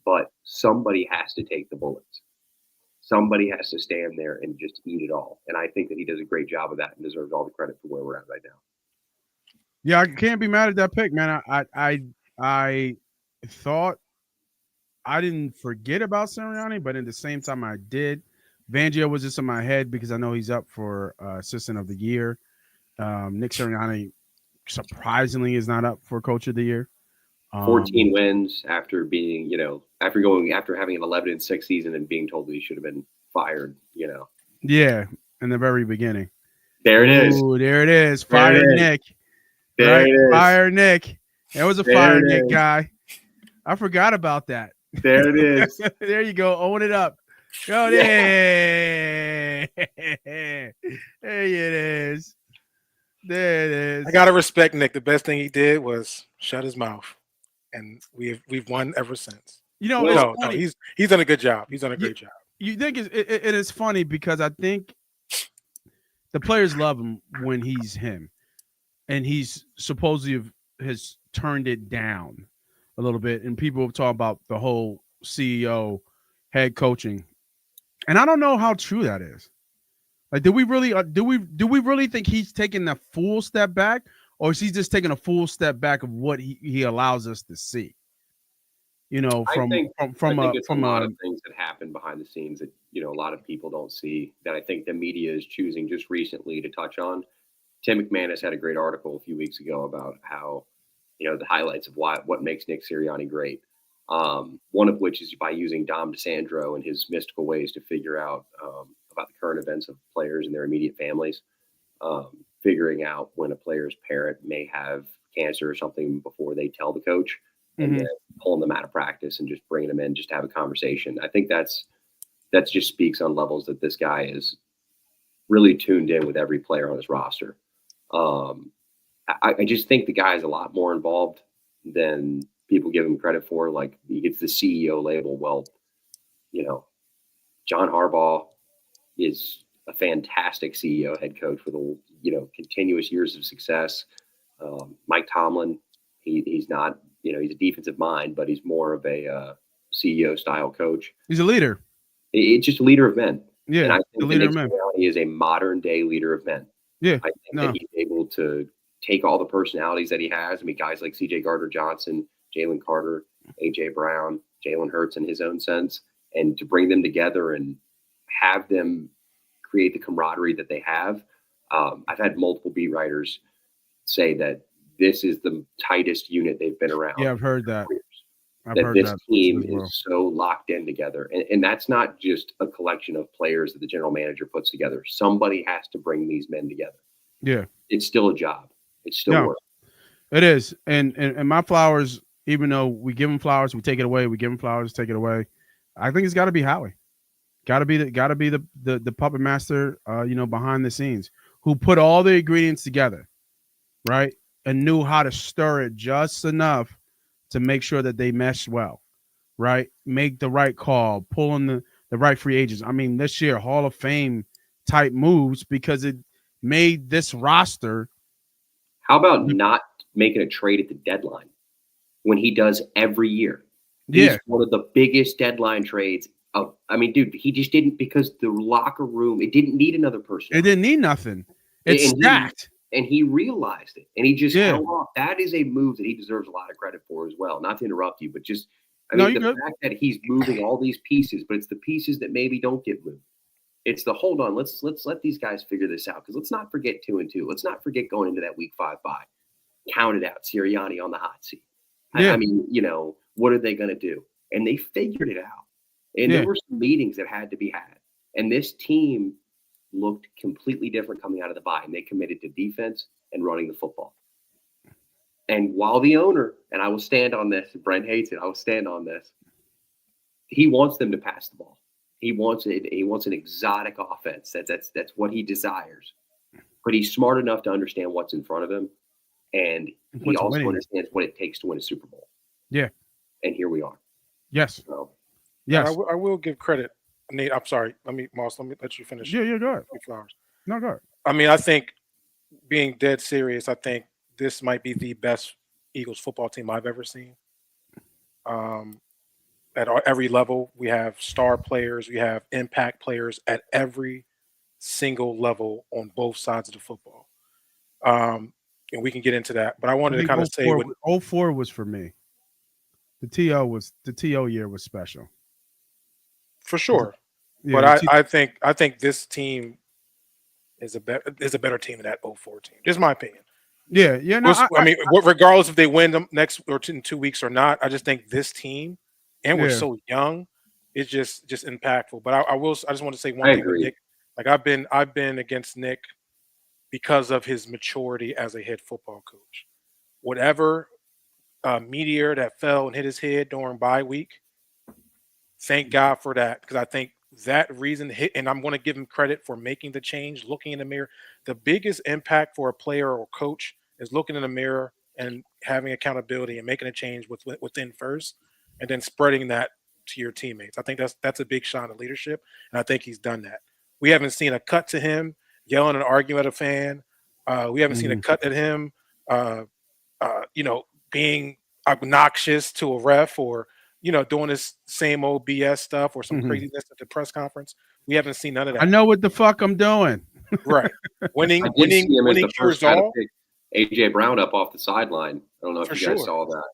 But somebody has to take the bullets. Somebody has to stand there and just eat it all. And I think that he does a great job of that and deserves all the credit for where we're at right now. Yeah, I can't be mad at that pick, man. I thought I didn't forget about Sirianni, but at the same time I did. Fangio was just in my head because I know he's up for Assistant of the Year. Nick Sirianni, surprisingly, is not up for Coach of the Year. 14 wins after being, after having an 11-6 season and being told that he should have been fired, Yeah, in the very beginning. There it is. Ooh, there it is. Fire Nick. There it is. Fire Nick. There was a Fire Nick guy. I forgot about that. There it is. There you go. Own it up. Go there. There it is. There it is. I gotta respect Nick. The best thing he did was shut his mouth, and we've won ever since. You know, Well, it's No, funny. he's done a good job. He's done a Yeah. great job. You think it is funny because I think the players love him when he's him, and he's supposedly has turned it down a little bit, and people talk about the whole CEO head coaching, and I don't know how true that is. Like, do we really think he's taking a full step back, or is he just taking a full step back of what he allows us to see? You know, I think it's a from lot a of things that happen behind the scenes that a lot of people don't see that I think the media is choosing just recently to touch on. Tim McManus had a great article a few weeks ago about how the highlights of what makes Nick Sirianni great. One of which is by using Dom DeSandro and his mystical ways to figure out about the current events of players and their immediate families, figuring out when a player's parent may have cancer or something before they tell the coach, and then pulling them out of practice and just bringing them in just to have a conversation. I think that's just speaks on levels that this guy is really tuned in with every player on his roster. I just think the guy is a lot more involved than people give him credit for. Like, he gets the CEO label. Well, John Harbaugh is a fantastic CEO, head coach with continuous years of success. Mike Tomlin, he's not, he's a defensive mind, but he's more of a CEO style coach. He's a leader. It's just a leader of men. Yeah, and I think the leader of men. He is a modern day leader of men. Yeah, I think that he's able to take all the personalities that he has. I mean, guys like C.J. Gardner-Johnson, Jalen Carter, A.J. Brown, Jalen Hurts in his own sense, and to bring them together and have them create the camaraderie that they have. I've had multiple beat writers say that this is the tightest unit they've been around. Yeah, I've heard that. This team is so locked in together. And that's not just a collection of players that the general manager puts together. Somebody has to bring these men together. Yeah. It's still a job. It's still work. It is. And my flowers, even though we give him flowers, we take it away. We give him flowers, take it away. I think it's got to be Howie. Got to be the puppet master, behind the scenes, who put all the ingredients together, right, and knew how to stir it just enough to make sure that they mesh well, right? Make the right call, pull in the right free agents. I mean, this year, Hall of Fame type moves because it made this roster. How about not making a trade at the deadline when he does every year? He's one of the biggest deadline trades. Dude, he just didn't, because the locker room, it didn't need another person. It didn't need nothing. It's stacked. And he realized it, and he just held off. That is a move that he deserves a lot of credit for as well. Not to interrupt you, but just, the fact that he's moving all these pieces, but it's the pieces that maybe don't get moved. It's the hold on, let's let these guys figure this out, because let's not forget 2-2. Let's not forget going into that week 5 bye. Count it out, Sirianni on the hot seat. Yeah. What are they going to do? And they figured it out. And there were some meetings that had to be had. And this team looked completely different coming out of the bye. And they committed to defense and running the football. And while the owner, and I will stand on this, Brent hates it, I will stand on this, he wants them to pass the ball. He wants an exotic offense. That's what he desires. But he's smart enough to understand what's in front of him. And he also understands what it takes to win a Super Bowl. Yeah. And here we are. Yes. So, yes. I will give credit. Nate, I'm sorry. Let me let you finish. Yeah, go ahead. Flowers. No, go ahead. I think, being dead serious, I think this might be the best Eagles football team I've ever seen. At every level, we have star players, we have impact players at every single level on both sides of the football. And we can get into that, but I wanted to kind of say 04 was for me. The TO year was special. For sure. Yeah, but I think this team is a better team than that 04 team. This is my opinion. Yeah. No, regardless if they win them next or in 2 weeks or not, I just think this team, and we're so young, it's just impactful. But I just want to say one thing with Nick. Like, I've been against Nick because of his maturity as a head football coach. Whatever meteor that fell and hit his head during bye week, thank God for that, because I think that reason hit, and I'm going to give him credit for making the change, looking in the mirror. The biggest impact for a player or coach is looking in the mirror and having accountability and making a change within first, and then spreading that to your teammates. I think that's a big shot of leadership, and I think he's done that. We haven't seen a cut to him yelling and arguing at a fan. We haven't seen a cut at him, being obnoxious to a ref or doing this same old BS stuff or some craziness at the press conference. We haven't seen none of that. I know what the fuck I'm doing. Right. Winning cures all. AJ Brown up off the sideline. I don't know if you guys saw that.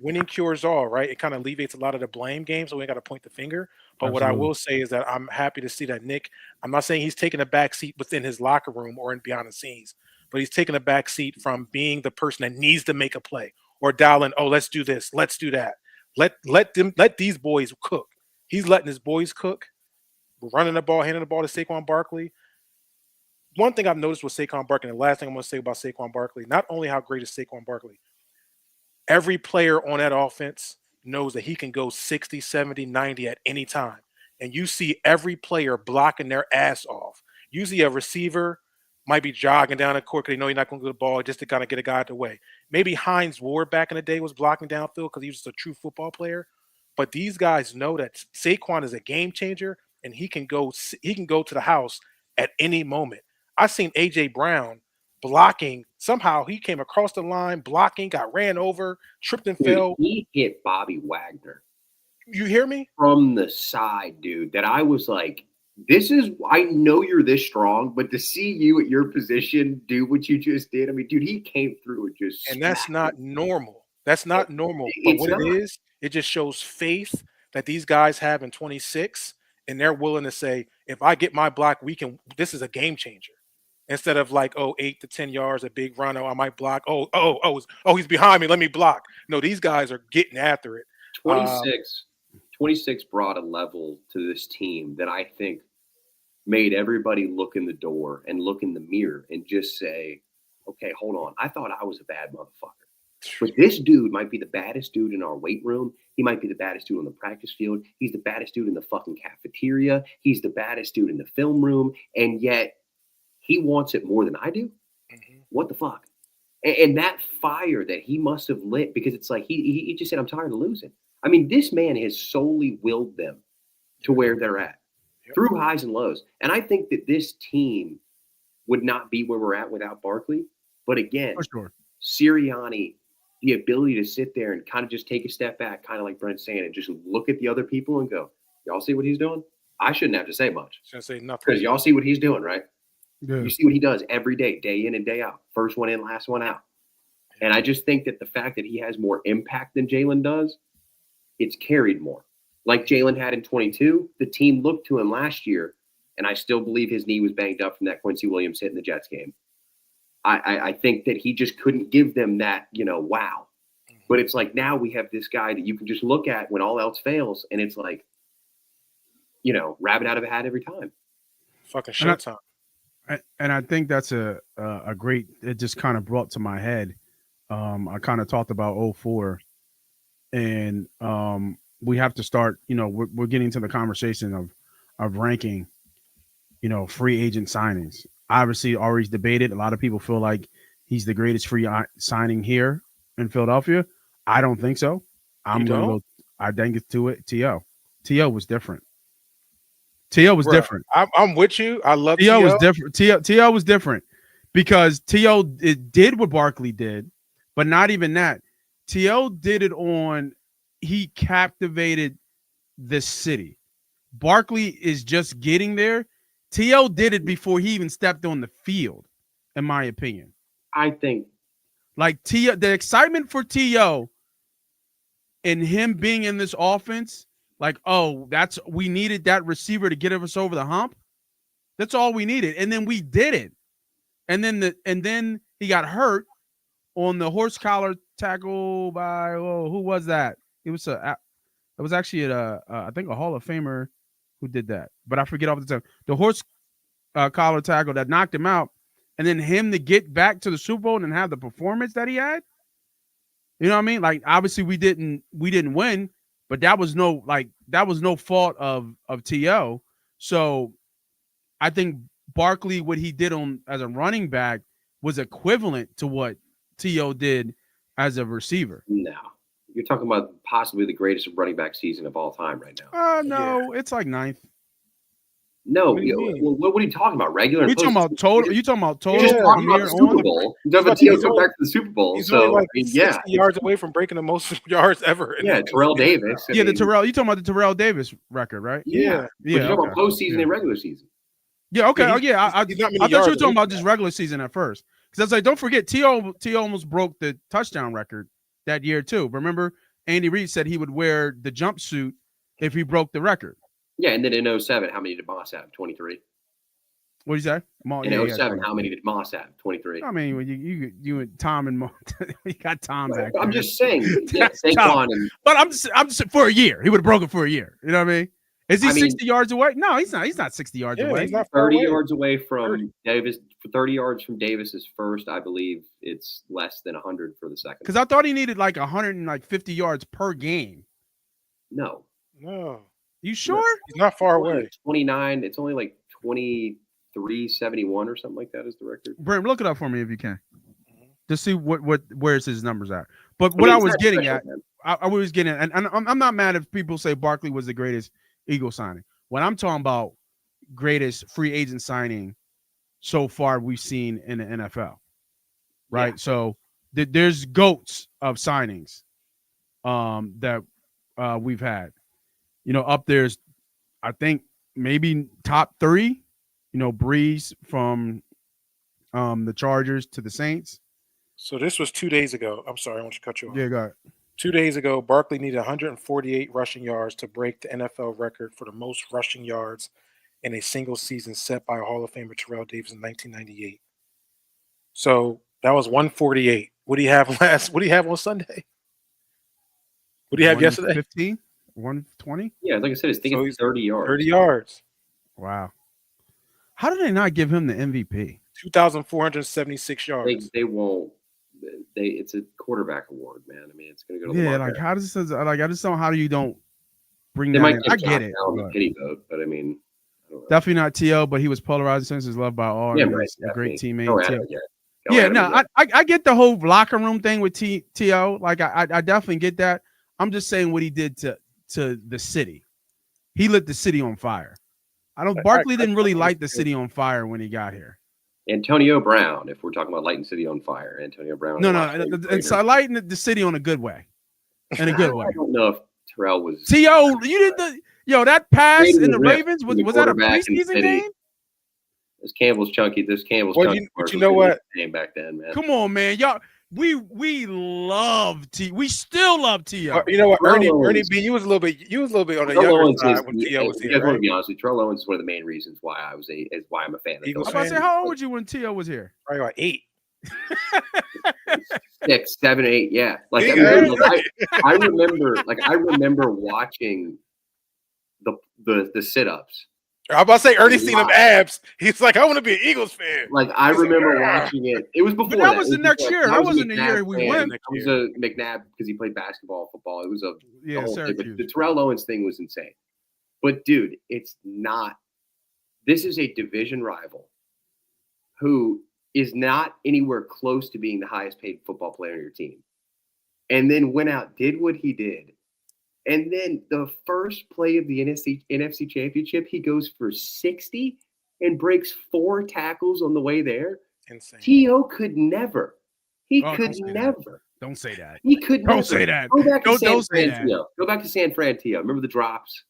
Winning cures all, right? It kind of alleviates a lot of the blame game, so we ain't got to point the finger. But What I will say is that I'm happy to see that Nick, I'm not saying he's taking a back seat within his locker room or in behind the scenes, but he's taking a back seat from being the person that needs to make a play or dialing, oh, let's do this, let's do that. Let these boys cook. He's letting his boys cook. We're running the ball, handing the ball to Saquon Barkley. One thing I've noticed with Saquon Barkley, and the last thing I'm going to say about Saquon Barkley, not only how great is Saquon Barkley, every player on that offense knows that he can go 60, 70, 90 at any time. And you see every player blocking their ass off. Usually a receiver might be jogging down the court because they know you're not going to get the ball just to kind of get a guy out the way. Maybe Hines Ward back in the day was blocking downfield because he was just a true football player. But these guys know that Saquon is a game changer and he can go to the house at any moment. I seen AJ Brown blocking. Somehow he came across the line, blocking, got ran over, tripped and fell. He hit Bobby Wagner. You hear me? From the side, dude, that I was like, I know you're this strong, but to see you at your position do what you just did, I mean, dude, he came through and just. And that's not normal. That's not normal. But what it is, it just shows faith that these guys have in 26, and they're willing to say, if I get my block, this is a game changer. Instead of like, 8 to 10 yards, a big run, I might block. He's behind me, let me block. No, these guys are getting after it. 26 brought a level to this team that I think made everybody look in the door and look in the mirror and just say, okay, hold on. I thought I was a bad motherfucker. But this dude might be the baddest dude in our weight room. He might be the baddest dude on the practice field. He's the baddest dude in the fucking cafeteria. He's the baddest dude in the film room. And yet he wants it more than I do. Mm-hmm. What the fuck? And that fire that he must have lit, because it's like he just said, I'm tired of losing. I mean, this man has solely willed them to where they're at through highs and lows. And I think that this team would not be where we're at without Barkley. But again, for sure, Sirianni, the ability to sit there and kind of just take a step back, kind of like Brent's saying, and just look at the other people and go, y'all see what he's doing? I shouldn't have to say much. Shouldn't say nothing. Because y'all see what he's doing, right? Yeah. You see what he does every day, day in and day out. First one in, last one out. And I just think that the fact that he has more impact than Jalen does, it's carried more. Like Jalen had in 22, the team looked to him last year, and I still believe his knee was banged up from that Quincy Williams hit in the Jets game. I think that he just couldn't give them that, wow. But it's like now we have this guy that you can just look at when all else fails, and it's like, rabbit out of a hat every time. Fucking showtime. And I think that's a great. It just kind of brought to my head. I kind of talked about 04, and we have to start. We're getting to the conversation of ranking. Free agent signings. Obviously, already debated. A lot of people feel like he's the greatest free signing here in Philadelphia. I don't think so. I'm going to go. I think it's T.O. T.O. was different. T.O. was different. I'm with you. I love T.O. was different. T.O. was different because T.O. did what Barkley did, but not even that. T.O. did it on. He captivated the city. Barkley is just getting there. T.O. did it before he even stepped on the field, in my opinion. I think like T.O. the excitement for T.O. and him being in this offense, like, we needed that receiver to get us over the hump. That's all we needed. And then we did it. And then he got hurt on the horse collar tackle by who was that? It was actually I think a Hall of Famer who did that, but I forget off the time. The horse collar tackle that knocked him out, and then him to get back to the Super Bowl and have the performance that he had. You know what I mean? Like, obviously we didn't win, but that was no fault of T.O. So I think Barkley, what he did as a running back was equivalent to what T.O. did as a receiver. No. You're talking about possibly the greatest running back season of all time right now. No, it's like ninth. No, What do you mean? what are you talking about? Regular? You talking about total? You talking about total? You're just talking from about here the Super on? Bowl. You're talking about T.O. come back to the Super Bowl. He's So, only like I mean, 60 yards away from breaking the most yards ever. Yeah, Terrell Davis. Yeah, the Terrell. You talking about the Terrell Davis record, right? Yeah. But you're talking about postseason and regular season. Yeah, okay. Yeah, I thought you were talking about just regular season at first. Because I was like, don't forget, T.O. almost broke the touchdown record that year too. Remember, Andy Reid said he would wear the jumpsuit if he broke the record. Yeah, and then in 07, how many did Moss have? 23. What did you say? In 07, how many did Moss have? 23. I mean, you and Tom and Mo, we got Tom back. I'm there. just saying, yeah, Saquon and but I'm just for a year. He would have broken for a year. You know what I mean? Is he 60 yards away? No, he's not. He's not 60 yards away. He's not 30 away. yards away from Davis. 30 yards from Davis's first, I believe it's less than 100 for the second. Because I thought he needed like 150 yards per game. No. You sure? He's not far away. 29. It's only like 23.71 or something like that is the record. Brent, look it up for me if you can. To see where's his numbers at. But what I was getting at, I was getting at, and I'm not mad if people say Barkley was the greatest Eagle signing. What I'm talking about, greatest free agent signing so far we've seen in the NFL. Right? Yeah. So there's GOATs of signings that we've had. You know, up there's, I think, maybe top 3. You know, Breeze from the Chargers to the Saints. So this was 2 days ago. I'm sorry, I want to cut you off. Yeah, go ahead. 2 days ago, Barkley needed 148 rushing yards to break the NFL record for the most rushing yards in a single season set by Hall of Famer Terrell Davis in 1998. So that was 148. What do you have on Sunday? What do you have yesterday? 15? 120? Yeah, like I said, it's thinking 30 yards. 30 yards. Wow. How did they not give him the MVP? 2,476 yards. They won't. It's a quarterback award, man. I mean, it's going to go to the like how does this, like I just don't know how you don't bring they that might in. I get it. The pity vote, but I mean, I don't know. Definitely not T.O., but he was polarizing since his loved by all. Yeah, right, a great teammate. I get the whole locker room thing with T.O. Like I definitely get that. I'm just saying what he did to the city. He lit the city on fire. Barkley didn't really light the city on fire when he got here. Antonio Brown, if we're talking about lighting city on fire, Antonio Brown. No, it's lighting the city on a good way. In a good way. I don't know if Terrell was T.O., you did that pass in the Ravens was that a preseason game? This Campbell's chunky. But you know what? Game back then, man. Come on, man, y'all. We love T. We still love T.O. You know what, Ernie B, you was a little bit on the younger side when T.O. was here. I want to be honest with you, Terrell Owens is one of the main reasons why I'm a fan of I was about to say, how old were you when T.O. was here? Probably about 8. 6, 7, 8, yeah. Like I remember watching the sit-ups. I'm about to say Ernie seen them abs. He's like, I want to be an Eagles fan. Like I remember watching it. It was before. But that was the next year. That wasn't the year we went. It was a McNabb because he played basketball, football. It was a Syracuse. The Terrell Owens thing was insane. But dude, it's not. This is a division rival who is not anywhere close to being the highest paid football player on your team, and then went out, did what he did. And then the first play of the NFC Championship, he goes for 60 and breaks 4 tackles on the way there. Insane. T.O. could never. He could never. Don't say that. He could never. Don't say that. Go back to Don't say that. Go back to San Fran, T.O. Remember the drops?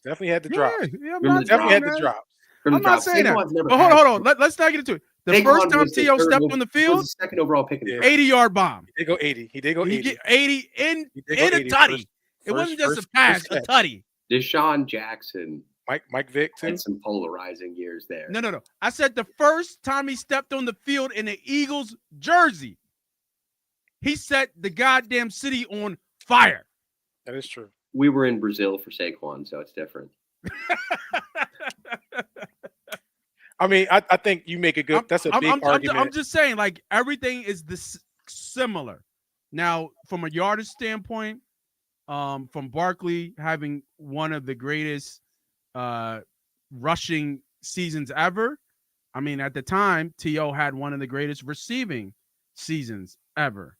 Definitely had the drops. Yeah, definitely had the drops. I'm not saying that. But hold on. Let's not get into it. The first time T.O. stepped on the field, was the second overall pick. 80-yard bomb. He did go 80. He did go 80. He get 80 in a tutty. It wasn't just a pass, a tutty. Deshaun Jackson. Mike Vick, too. Had some polarizing years there. No. I said the first time he stepped on the field in the Eagles jersey, he set the goddamn city on fire. That is true. We were in Brazil for Saquon, so it's different. I mean, I think you make a good. That's a big argument. I'm just saying, like, everything is similar. Now, from a yardage standpoint, from Barkley having one of the greatest rushing seasons ever. I mean, at the time, T.O. had one of the greatest receiving seasons ever.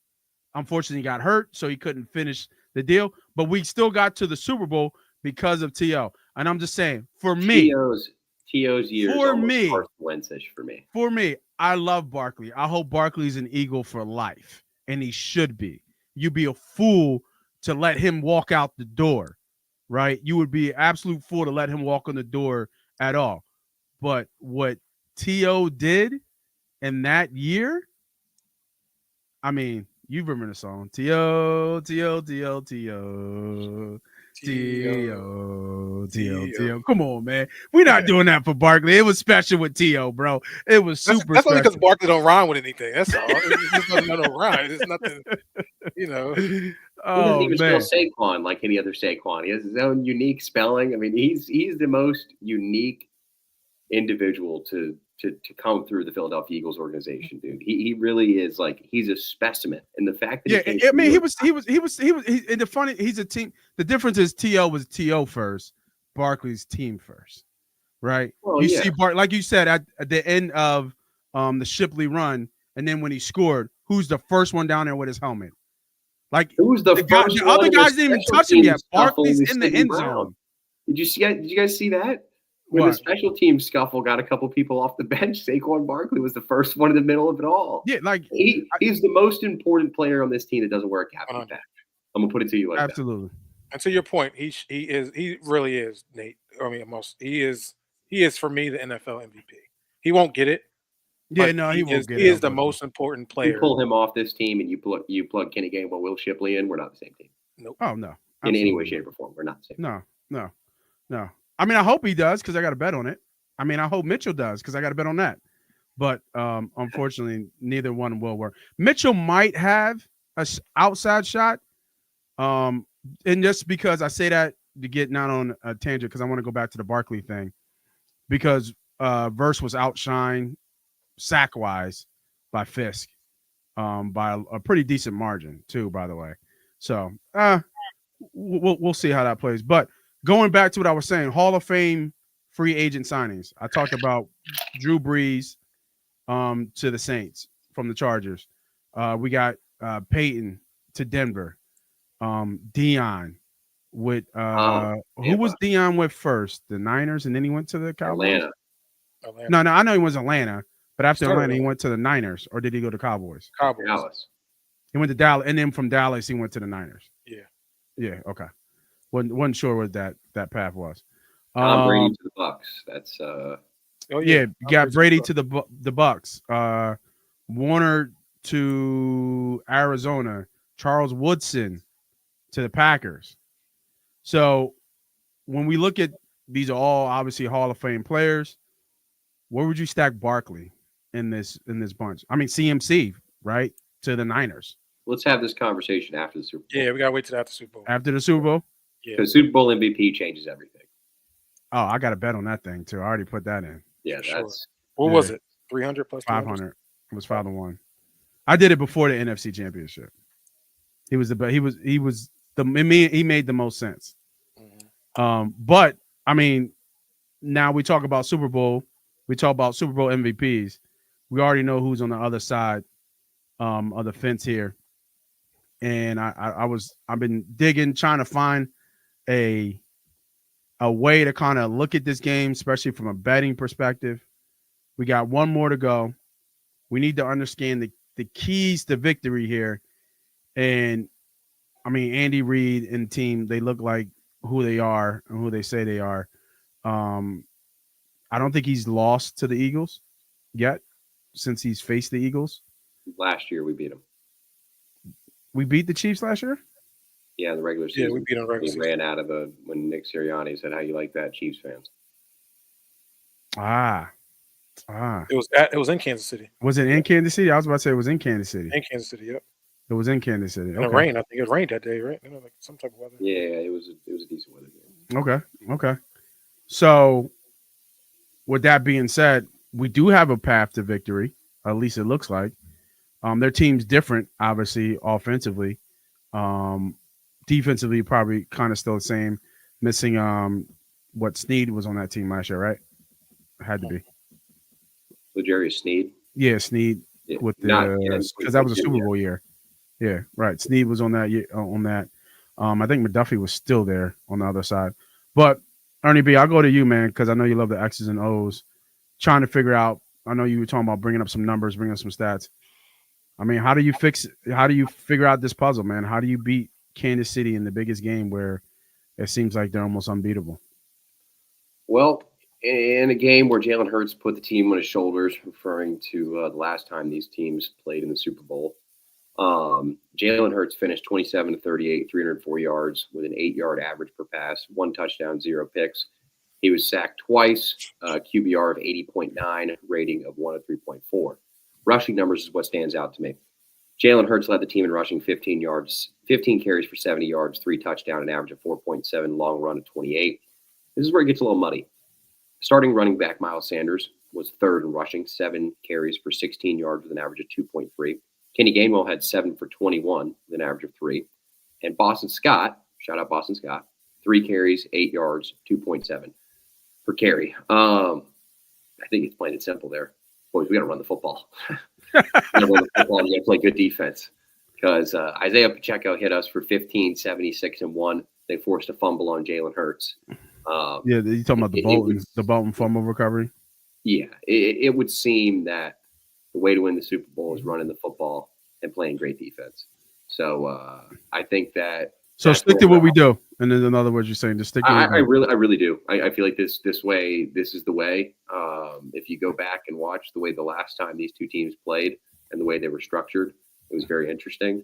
Unfortunately, he got hurt, so he couldn't finish the deal. But we still got to the Super Bowl because of T.O. And I'm just saying, for me, T.O.'s year is almost Carson Wentz-ish for me. For me, I love Barkley. I hope Barkley's an Eagle for life, and he should be. You'd be a fool to let him walk out the door, right? You would be an absolute fool to let him walk on the door at all. But what T.O. did in that year, I mean, you remember the song, T.O., T.O., T.O., T.O., T.O., T.O. Come on, man. We're not doing that for Barkley. It was special with T.O., bro. It was super that's special. only because Barkley don't rhyme with anything. That's all. It's just no rhyme. It's nothing, you know. He doesn't even spell Saquon like any other Saquon. He has his own unique spelling. I mean, he's the most unique individual to come through the Philadelphia Eagles organization, dude. He really is, like, he's a specimen. And the fact that and the funny, he's a team. The difference is T.O. was T.O. first, Barkley's team first, right? Well, see like you said at the end of the Shipley run, and then when he scored, who's the first one down there with his helmet? Like, who's the first the other guys didn't even touch him yet. Barkley's in the end zone. Did you guys see that? When the special team scuffle got a couple people off the bench, Saquon Barkley was the first one in the middle of it all. Yeah, like he's the most important player on this team that doesn't wear a captain patch. I'm gonna put it to you like absolutely. that. And to your point, he really is, Nate. I mean, he is for me the NFL MVP. He won't get it. Yeah, no, he won't get it. He is the most important player. You pull him off this team and you plug Kenny Gainwell, Will Shipley in. We're not the same team. Nope. Oh no, absolutely. In any way, shape, or form, we're not the same. No. I mean, I hope he does because I got a bet on it. I mean, I hope Mitchell does because I got a bet on that. But unfortunately, neither one will work. Mitchell might have an outside shot. And just because I say that to get not on a tangent, because I want to go back to the Barkley thing, because Verse was outshined sack-wise by Fisk by a pretty decent margin too, by the way. So we'll see how that plays. But going back to what I was saying, Hall of Fame free agent signings. I talked about Drew Brees to the Saints from the Chargers. We got Peyton to Denver. Dion with who was Dion with first? The Niners, and then he went to the Cowboys. Atlanta. No, I know he was Atlanta, but after Atlanta, he went to the Niners, or did he go to Cowboys? Dallas. He went to Dallas, and then from Dallas, he went to the Niners. Yeah. Okay. Wasn't sure what that path was. Tom Brady to the Bucks. That's got Brady to the Bucks. Warner to Arizona. Charles Woodson to the Packers. So when we look at these are all obviously Hall of Fame players, where would you stack Barkley in this bunch? I mean, CMC, right, to the Niners. Let's have this conversation after the Super Bowl. Yeah, we gotta wait till after the Super Bowl. After the Super Bowl? Yeah. Because Super Bowl MVP changes everything. Oh, I got a bet on that thing too. I already put that in. Yeah, that's what was it? 300 plus 500. It was 5-1. I did it before the NFC Championship. He was the best. He made the most sense. Mm-hmm. But I mean, now we talk about Super Bowl. We talk about Super Bowl MVPs. We already know who's on the other side of the fence here. And I've been digging, trying to find a way to kind of look at this game, especially from a betting perspective. We got one more to go. We need to understand the keys to victory here. And I mean, Andy Reid and team, they look like who they are and who they say they are. I don't think he's lost to the Eagles yet since he's faced the Eagles. Last year we beat him. We beat the Chiefs last year? Yeah, in the regular season. Yeah, we beat them regular season. Ran out of when Nick Sirianni said, "How you like that, Chiefs fans?" It was in Kansas City. Was it in Kansas City? I was about to say it was in Kansas City. In Kansas City, yep. It was in Kansas City. And it rained. I think it rained that day, right? Like some type of weather. Yeah, it was a decent weather game. Okay. So, with that being said, we do have a path to victory. At least it looks like. Their team's different, obviously, offensively. defensively, probably kind of still the same. Missing what Snead was on that team last year, right? Had to be. L'Jarius Sneed. Yeah, Snead Yeah, with not the because that was a Super Bowl year. Yeah, right. Snead was on that year on that. I think McDuffie was still there on the other side. But Ernie B, I'll go to you, man, because I know you love the X's and O's. Trying to figure out. I know you were talking about bringing up some numbers, bringing up some stats. I mean, how do you figure out this puzzle, man? How do you beat Kansas City in the biggest game where it seems like they're almost unbeatable? Well, in a game where Jalen Hurts put the team on his shoulders, referring to the last time these teams played in the Super Bowl, Jalen Hurts finished 27 to 38, 304 yards with an 8-yard average per pass, 1 touchdown, 0 picks. He was sacked twice, QBR of 80.9, rating of 103.4. Rushing numbers is what stands out to me. Jalen Hurts led the team in rushing 15 carries for 70 yards, 3 touchdowns, an average of 4.7, long run of 28. This is where it gets a little muddy. Starting running back Miles Sanders was third in rushing, 7 carries for 16 yards with an average of 2.3. Kenny Gainwell had 7 for 21 with an average of 3. And Boston Scott, shout out Boston Scott, 3 carries, 8 yards, 2.7 per carry. I think it's plain and simple there. Boys, we got to run the football. We got to run the football and we got to play good defense. Because Isaiah Pacheco hit us for 15, 76, and 1. They forced a fumble on Jalen Hurts. Yeah, you talking about the Bolton fumble recovery? Yeah, it would seem that the way to win the Super Bowl is running the football and playing great defense. So I think that. So stick to what we do. And then in other words, you're saying to stick to I really do. I feel like this way, this is the way. If you go back and watch the way the last time these two teams played and the way they were structured, it was very interesting.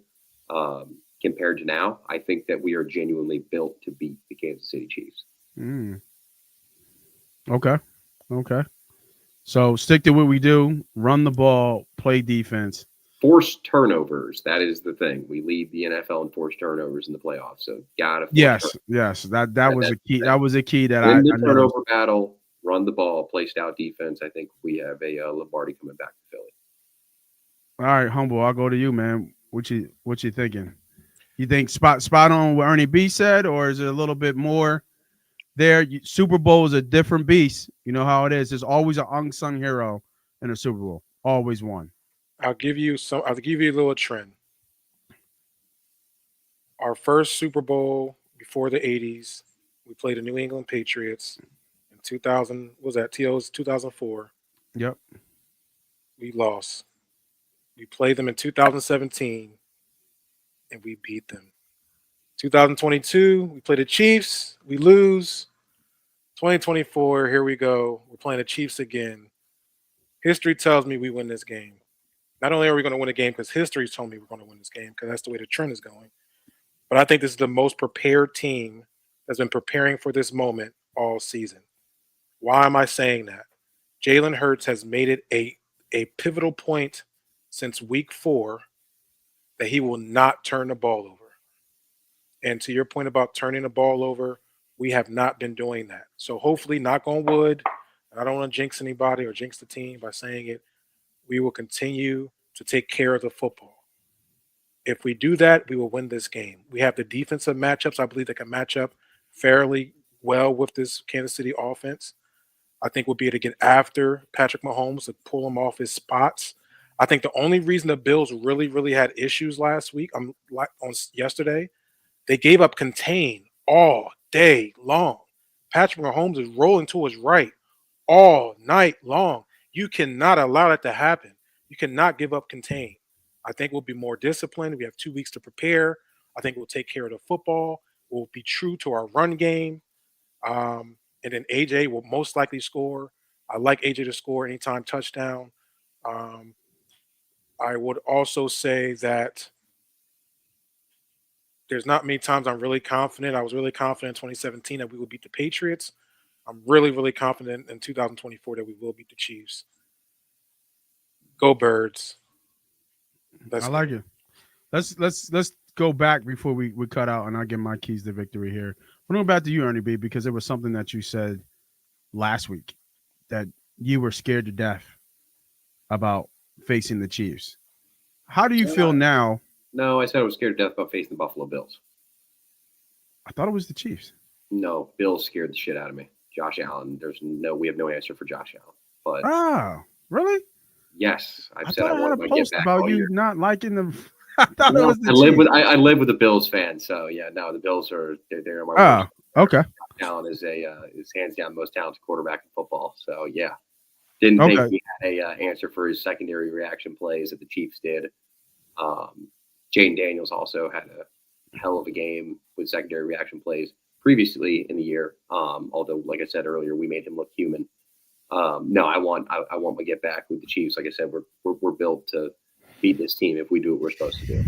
Compared to now, I think that we are genuinely built to beat the Kansas City Chiefs. Okay. So stick to what we do, run the ball, play defense. Force turnovers. That is the thing. We lead the NFL in forced turnovers in the playoffs. So gotta Yes. That was a key. That was a key that in the turnover battle, run the ball, play stout defense. I think we have a Lombardi coming back to Philly. All right, Humble, I'll go to you, man. What you thinking? You think spot on what Ernie B said, or is it a little bit more there? Super Bowl is a different beast. You know how it is. There's always an unsung hero in a Super Bowl. Always one. I'll give you a little trend. Our first Super Bowl before the 80s, we played the New England Patriots in 2000. Was that 2004? Yep. We lost. We played them in 2017, and we beat them. 2022, we play the Chiefs. We lose. 2024, here we go. We're playing the Chiefs again. History tells me we win this game. Not only are we going to win a game because history's told me we're going to win this game because that's the way the trend is going, but I think this is the most prepared team that's been preparing for this moment all season. Why am I saying that? Jalen Hurts has made it a pivotal point since week 4 that he will not turn the ball over. And to your point about turning the ball over, we have not been doing that. So hopefully, knock on wood, I don't want to jinx anybody or jinx the team by saying it, we will continue to take care of the football. If we do that, we will win this game. We have the defensive matchups. I believe they can match up fairly well with this Kansas City offense. I think we'll be able to get after Patrick Mahomes to pull him off his spots. I think the only reason the Bills really had issues last week, on yesterday, they gave up contain all day long. Patrick Mahomes is rolling to his right all night long. You cannot allow that to happen. You cannot give up contain. I think we'll be more disciplined. We have 2 weeks to prepare. I think we'll take care of the football. We'll be true to our run game. And then AJ will most likely score. I like AJ to score anytime touchdown. I would also say that there's not many times I'm really confident. I was really confident in 2017 that we would beat the Patriots. I'm really confident in 2024 that we will beat the Chiefs. Go Birds. I like it. Let's go back before we cut out, and I'll give my keys to victory here. We're going back to you, Ernie B, because there was something that you said last week that you were scared to death about facing the Chiefs. How do you feel now? No, I said I was scared to death about facing the Buffalo Bills. I thought it was the Chiefs. No, Bills scared the shit out of me. Josh Allen. We have no answer for Josh Allen. But really? yes, I I've said thought I I had a want my get post back about all you year. not liking them. I thought it No, was the I live Chiefs. with I live with a Bills fan, so yeah, no, the Bills are they're my worst. Okay. Josh Allen is hands down the most talented quarterback in football. So yeah, didn't think Okay. he had a answer for his secondary reaction plays that the Chiefs did. Jaden Daniels also had a hell of a game with secondary reaction plays previously in the year. Although, like I said earlier, we made him look human. No, I want my get back with the Chiefs. Like I said, we're built to beat this team if we do what we're supposed to do.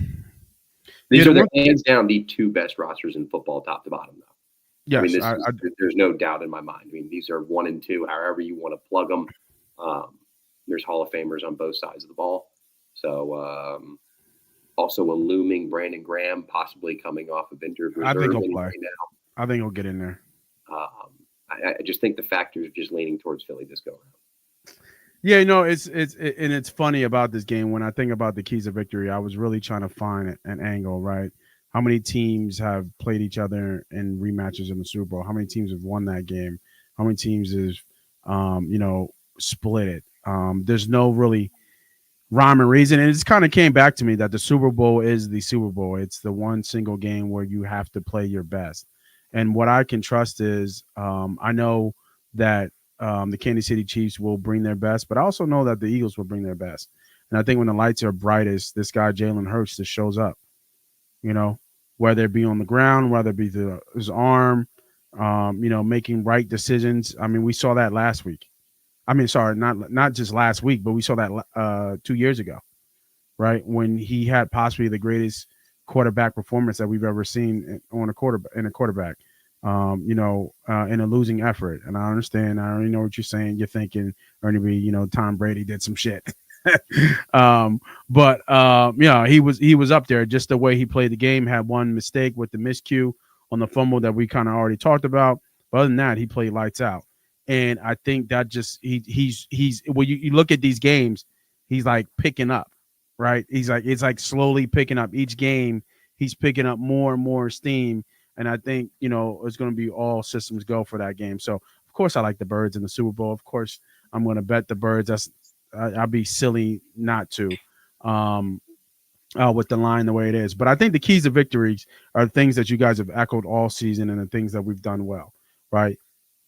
These are hands down the two best rosters in football, top to bottom, though. Yes, I mean, there's no doubt in my mind. I mean, these are 1 and 2, however you want to plug them. There's Hall of Famers on both sides of the ball. So, also a looming Brandon Graham, possibly coming off of injured reserve. I think he'll play. Right now. I think he'll get in there. I just think the factors are just leaning towards Philly this go around. Yeah, it's funny about this game. When I think about the keys of victory, I was really trying to find an angle, right? How many teams have played each other in rematches in the Super Bowl? How many teams have won that game? How many teams have, split it? There's no really rhyme and reason. And it just kind of came back to me that the Super Bowl is the Super Bowl. It's the one single game where you have to play your best. And what I can trust is I know that the Kansas City Chiefs will bring their best, but I also know that the Eagles will bring their best. And I think when the lights are brightest, this guy, Jalen Hurts, just shows up, whether it be on the ground, whether it be his arm, making right decisions. I mean, we saw that last week. I mean, sorry, not just last week, but we saw that 2 years ago, right? When he had possibly the greatest quarterback performance that we've ever seen in a quarterback, in a losing effort. And I understand. I already know what you're saying. You're thinking, Ernie B, Tom Brady did some shit. But he was up there. Just the way he played the game, had one mistake with the miscue on the fumble that we kind of already talked about. But other than that, he played lights out. And I think that just he's when you look at these games, he's like picking up, right? It's like slowly picking up each game. He's picking up more and more steam. And I think, it's going to be all systems go for that game. So, of course, I like the Birds in the Super Bowl. Of course, I'm going to bet the Birds. I'd be silly not to with the line the way it is. But I think the keys to victories are things that you guys have echoed all season and the things that we've done well, right?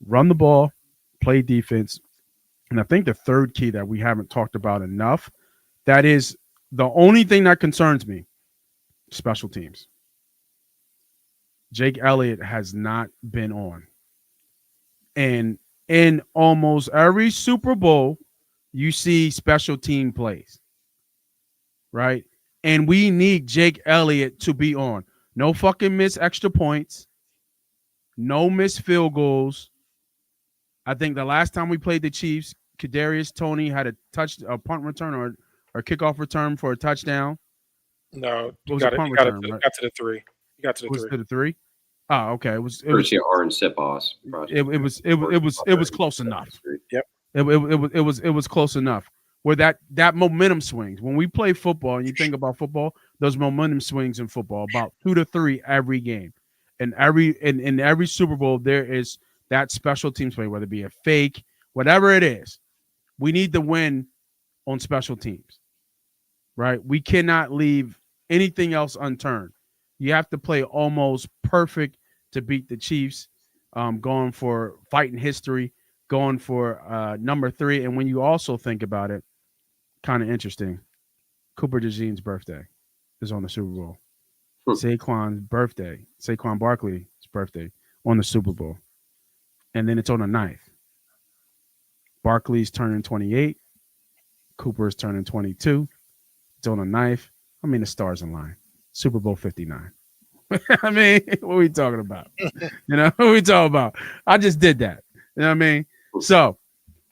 Run the ball, play defense. And I think the third key that we haven't talked about enough, that is the only thing that concerns me, special teams. Jake Elliott has not been on. And in almost every Super Bowl, you see special team plays, right? And we need Jake Elliott to be on. No fucking missed extra points. No missed field goals. I think the last time we played the Chiefs, Kadarius Toney had a punt return or kickoff return for a touchdown. No, it was a punt return. Right? Got to the 3. You got to the 3. Was to the 3? Oh, okay. It was Orange Sipos. It was close enough. Yep. It was close enough. Where that momentum swings. When we play football and you think about football, those momentum swings in football about 2 to 3 every game. And in every Super Bowl, there is that special teams play, whether it be a fake, whatever it is. We need to win on special teams. Right? We cannot leave anything else unturned. You have to play almost perfect to beat the Chiefs, going for fighting history, going for number 3. And when you also think about it, kind of interesting, Cooper DeJean's birthday is on the Super Bowl. Saquon Barkley's birthday on the Super Bowl. And then it's on the 9th. Barkley's turning 28. Cooper's turning 22. It's on the 9th. I mean, the stars in line. Super Bowl 59. I mean, what are we talking about? What are we talking about? I just did that. You know what I mean? So,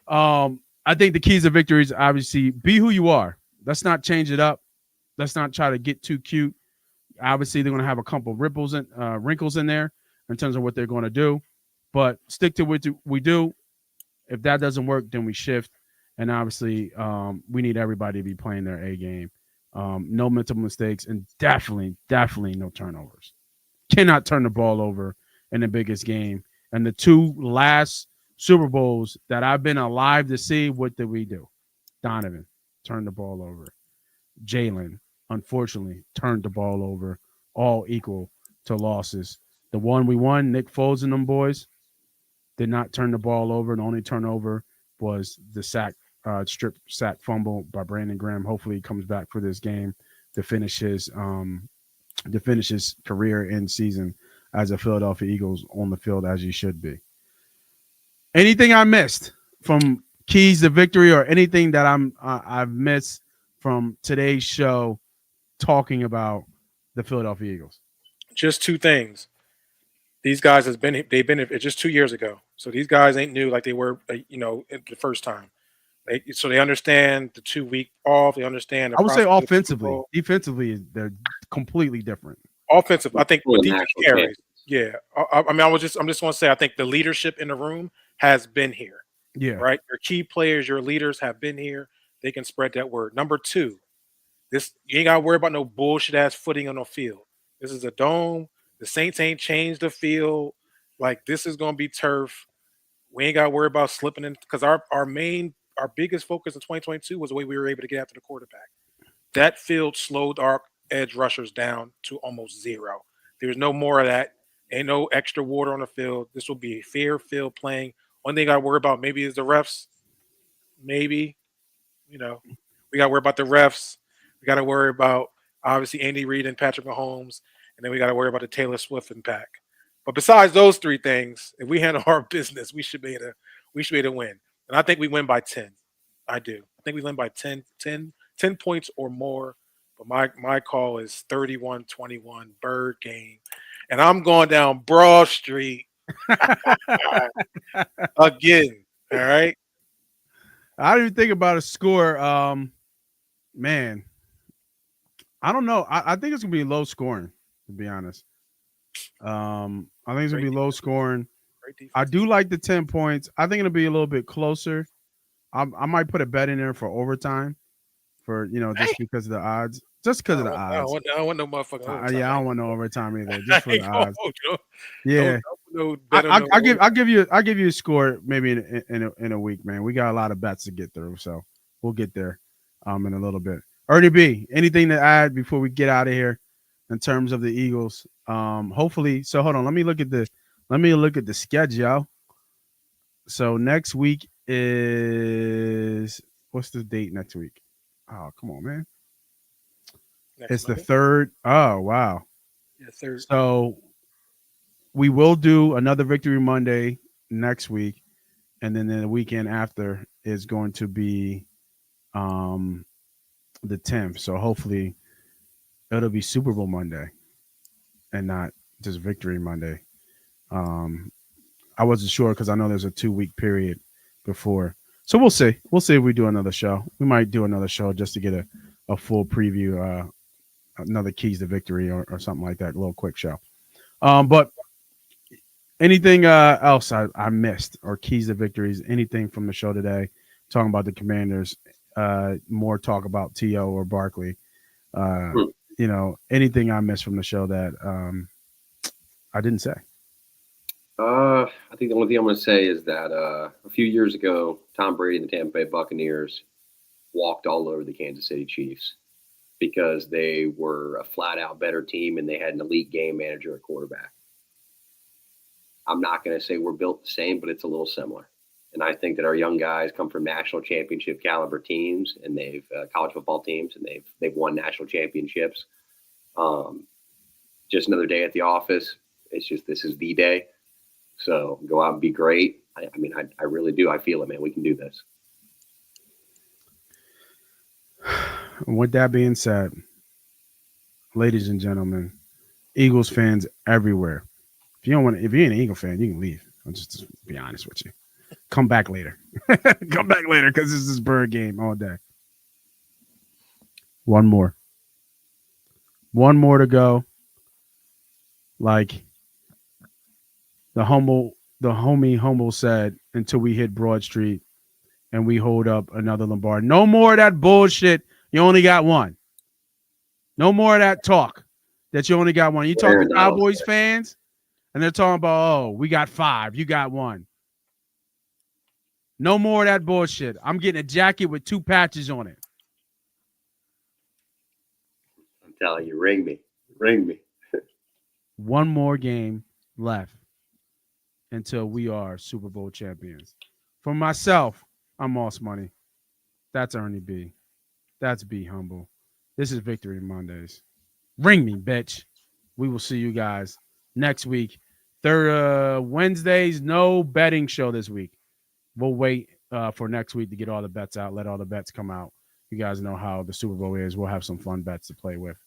I think the keys of victory is obviously be who you are. Let's not change it up. Let's not try to get too cute. Obviously, they're going to have a couple of wrinkles in there in terms of what they're going to do. But stick to what we do. If that doesn't work, then we shift. And obviously, we need everybody to be playing their A game. No mental mistakes, and definitely no turnovers. cannot turn the ball over in the biggest game. And the two last Super Bowls that I've been alive to see, what did we do? Donovan turned the ball over. Jalen, unfortunately, turned the ball over, all equal to losses. The one we won, Nick Foles and them boys, did not turn the ball over. The only turnover was the strip sack fumble by Brandon Graham. Hopefully he comes back for this game to finish his career and season as a Philadelphia Eagles on the field as he should be. Anything I missed from keys to victory or anything that I've missed from today's show talking about the Philadelphia Eagles? Just two things. They've been here just 2 years ago. So these guys ain't new like they were, the first time. So they understand the 2 week off. They understand. I would say offensively, defensively, they're completely different. Offensive, I think the defense carries. Yeah, I'm just going to say I think the leadership in the room has been here. Yeah, right. Your key players, your leaders have been here. They can spread that word. Number two, you ain't got to worry about no bullshit ass footing on the field. This is a dome. The Saints ain't changed the field. Like, this is going to be turf. We ain't got to worry about slipping in because our biggest focus in 2022 was the way we were able to get after the quarterback. That field slowed our edge rushers down to almost zero. There's no more of that. Ain't no extra water on the field. This will be a fair field playing. One thing I got to worry about maybe is the refs. Maybe, we got to worry about the refs. We got to worry about, obviously, Andy Reid and Patrick Mahomes. And then we got to worry about the Taylor Swift impact. But besides those three things, if we handle our business, we should be able to win. And I think we win by 10. I do. I think we win by 10 points or more. But my call is 31-21 Bird game. And I'm going down Broad Street again. All right. I didn't even think about a score. Man, I don't know. I think it's gonna be low scoring, to be honest. I think it's gonna be low scoring. I do like the 10 points. I think it'll be a little bit closer. I might put a bet in there for overtime, for just because of the odds. Just because of the odds. I don't want no motherfucking overtime. Yeah, I don't want no overtime either. Just for the odds. Yeah. I'll give you a score maybe in a week, man. We got a lot of bets to get through, so we'll get there in a little bit. Ernie B, anything to add before we get out of here in terms of the Eagles? Hopefully, so hold on. Let me look at the schedule. So next week is, what's the date next week? Oh, come on, man. It's Monday? The 3rd. Oh, wow. Yeah, 3rd. So we will do another Victory Monday next week. And then the weekend after is going to be the 10th. So hopefully it'll be Super Bowl Monday and not just Victory Monday. I wasn't sure because I know there's a 2-week period before. So we'll see. We'll see if we do another show. We might do another show just to get a full preview, another Keys to Victory or something like that, a little quick show. But anything else I missed or Keys to Victories, anything from the show today, talking about the Commanders, more talk about T.O. or Barkley, anything I missed from the show that I didn't say. I think the only thing I'm going to say is that a few years ago, Tom Brady and the Tampa Bay Buccaneers walked all over the Kansas City Chiefs because they were a flat-out better team and they had an elite game manager at quarterback. I'm not going to say we're built the same, but it's a little similar. And I think that our young guys come from national championship caliber teams, and they've college football teams, and they've won national championships. Just another day at the office. It's just, this is the day. So go out and be great. I really do. I feel it, man. We can do this. With that being said, ladies and gentlemen, Eagles fans everywhere. If you're an Eagle fan, you can leave. I'll just be honest with you. Come back later. Come back later because this is Bird game all day. One more to go. Like the homie Humble said, until we hit Broad Street and we hold up another Lombard. No more of that bullshit. You only got one. No more of that talk. that you only got one. You talk Aaron to Donald. Cowboys fans, and they're talking about, oh, we got 5. You got 1. No more of that bullshit. I'm getting a jacket with 2 patches on it. I'm telling you, ring me. Ring me. 1 more game left until we are Super Bowl champions. For myself, I'm Moss Money. That's Ernie B. That's Be Humble. This is Victory Mondays. Ring me, bitch. We will see you guys next week. Wednesdays, no betting show this week. We'll wait for next week to get all the bets out. Let all the bets come out. You guys know how the Super Bowl is. We'll have some fun bets to play with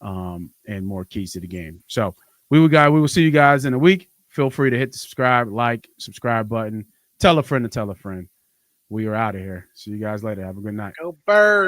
and more keys to the game. So we will see you guys in a week. Feel free to hit the subscribe button. Tell a friend to tell a friend. We are out of here. See you guys later. Have a good night. Go Birds.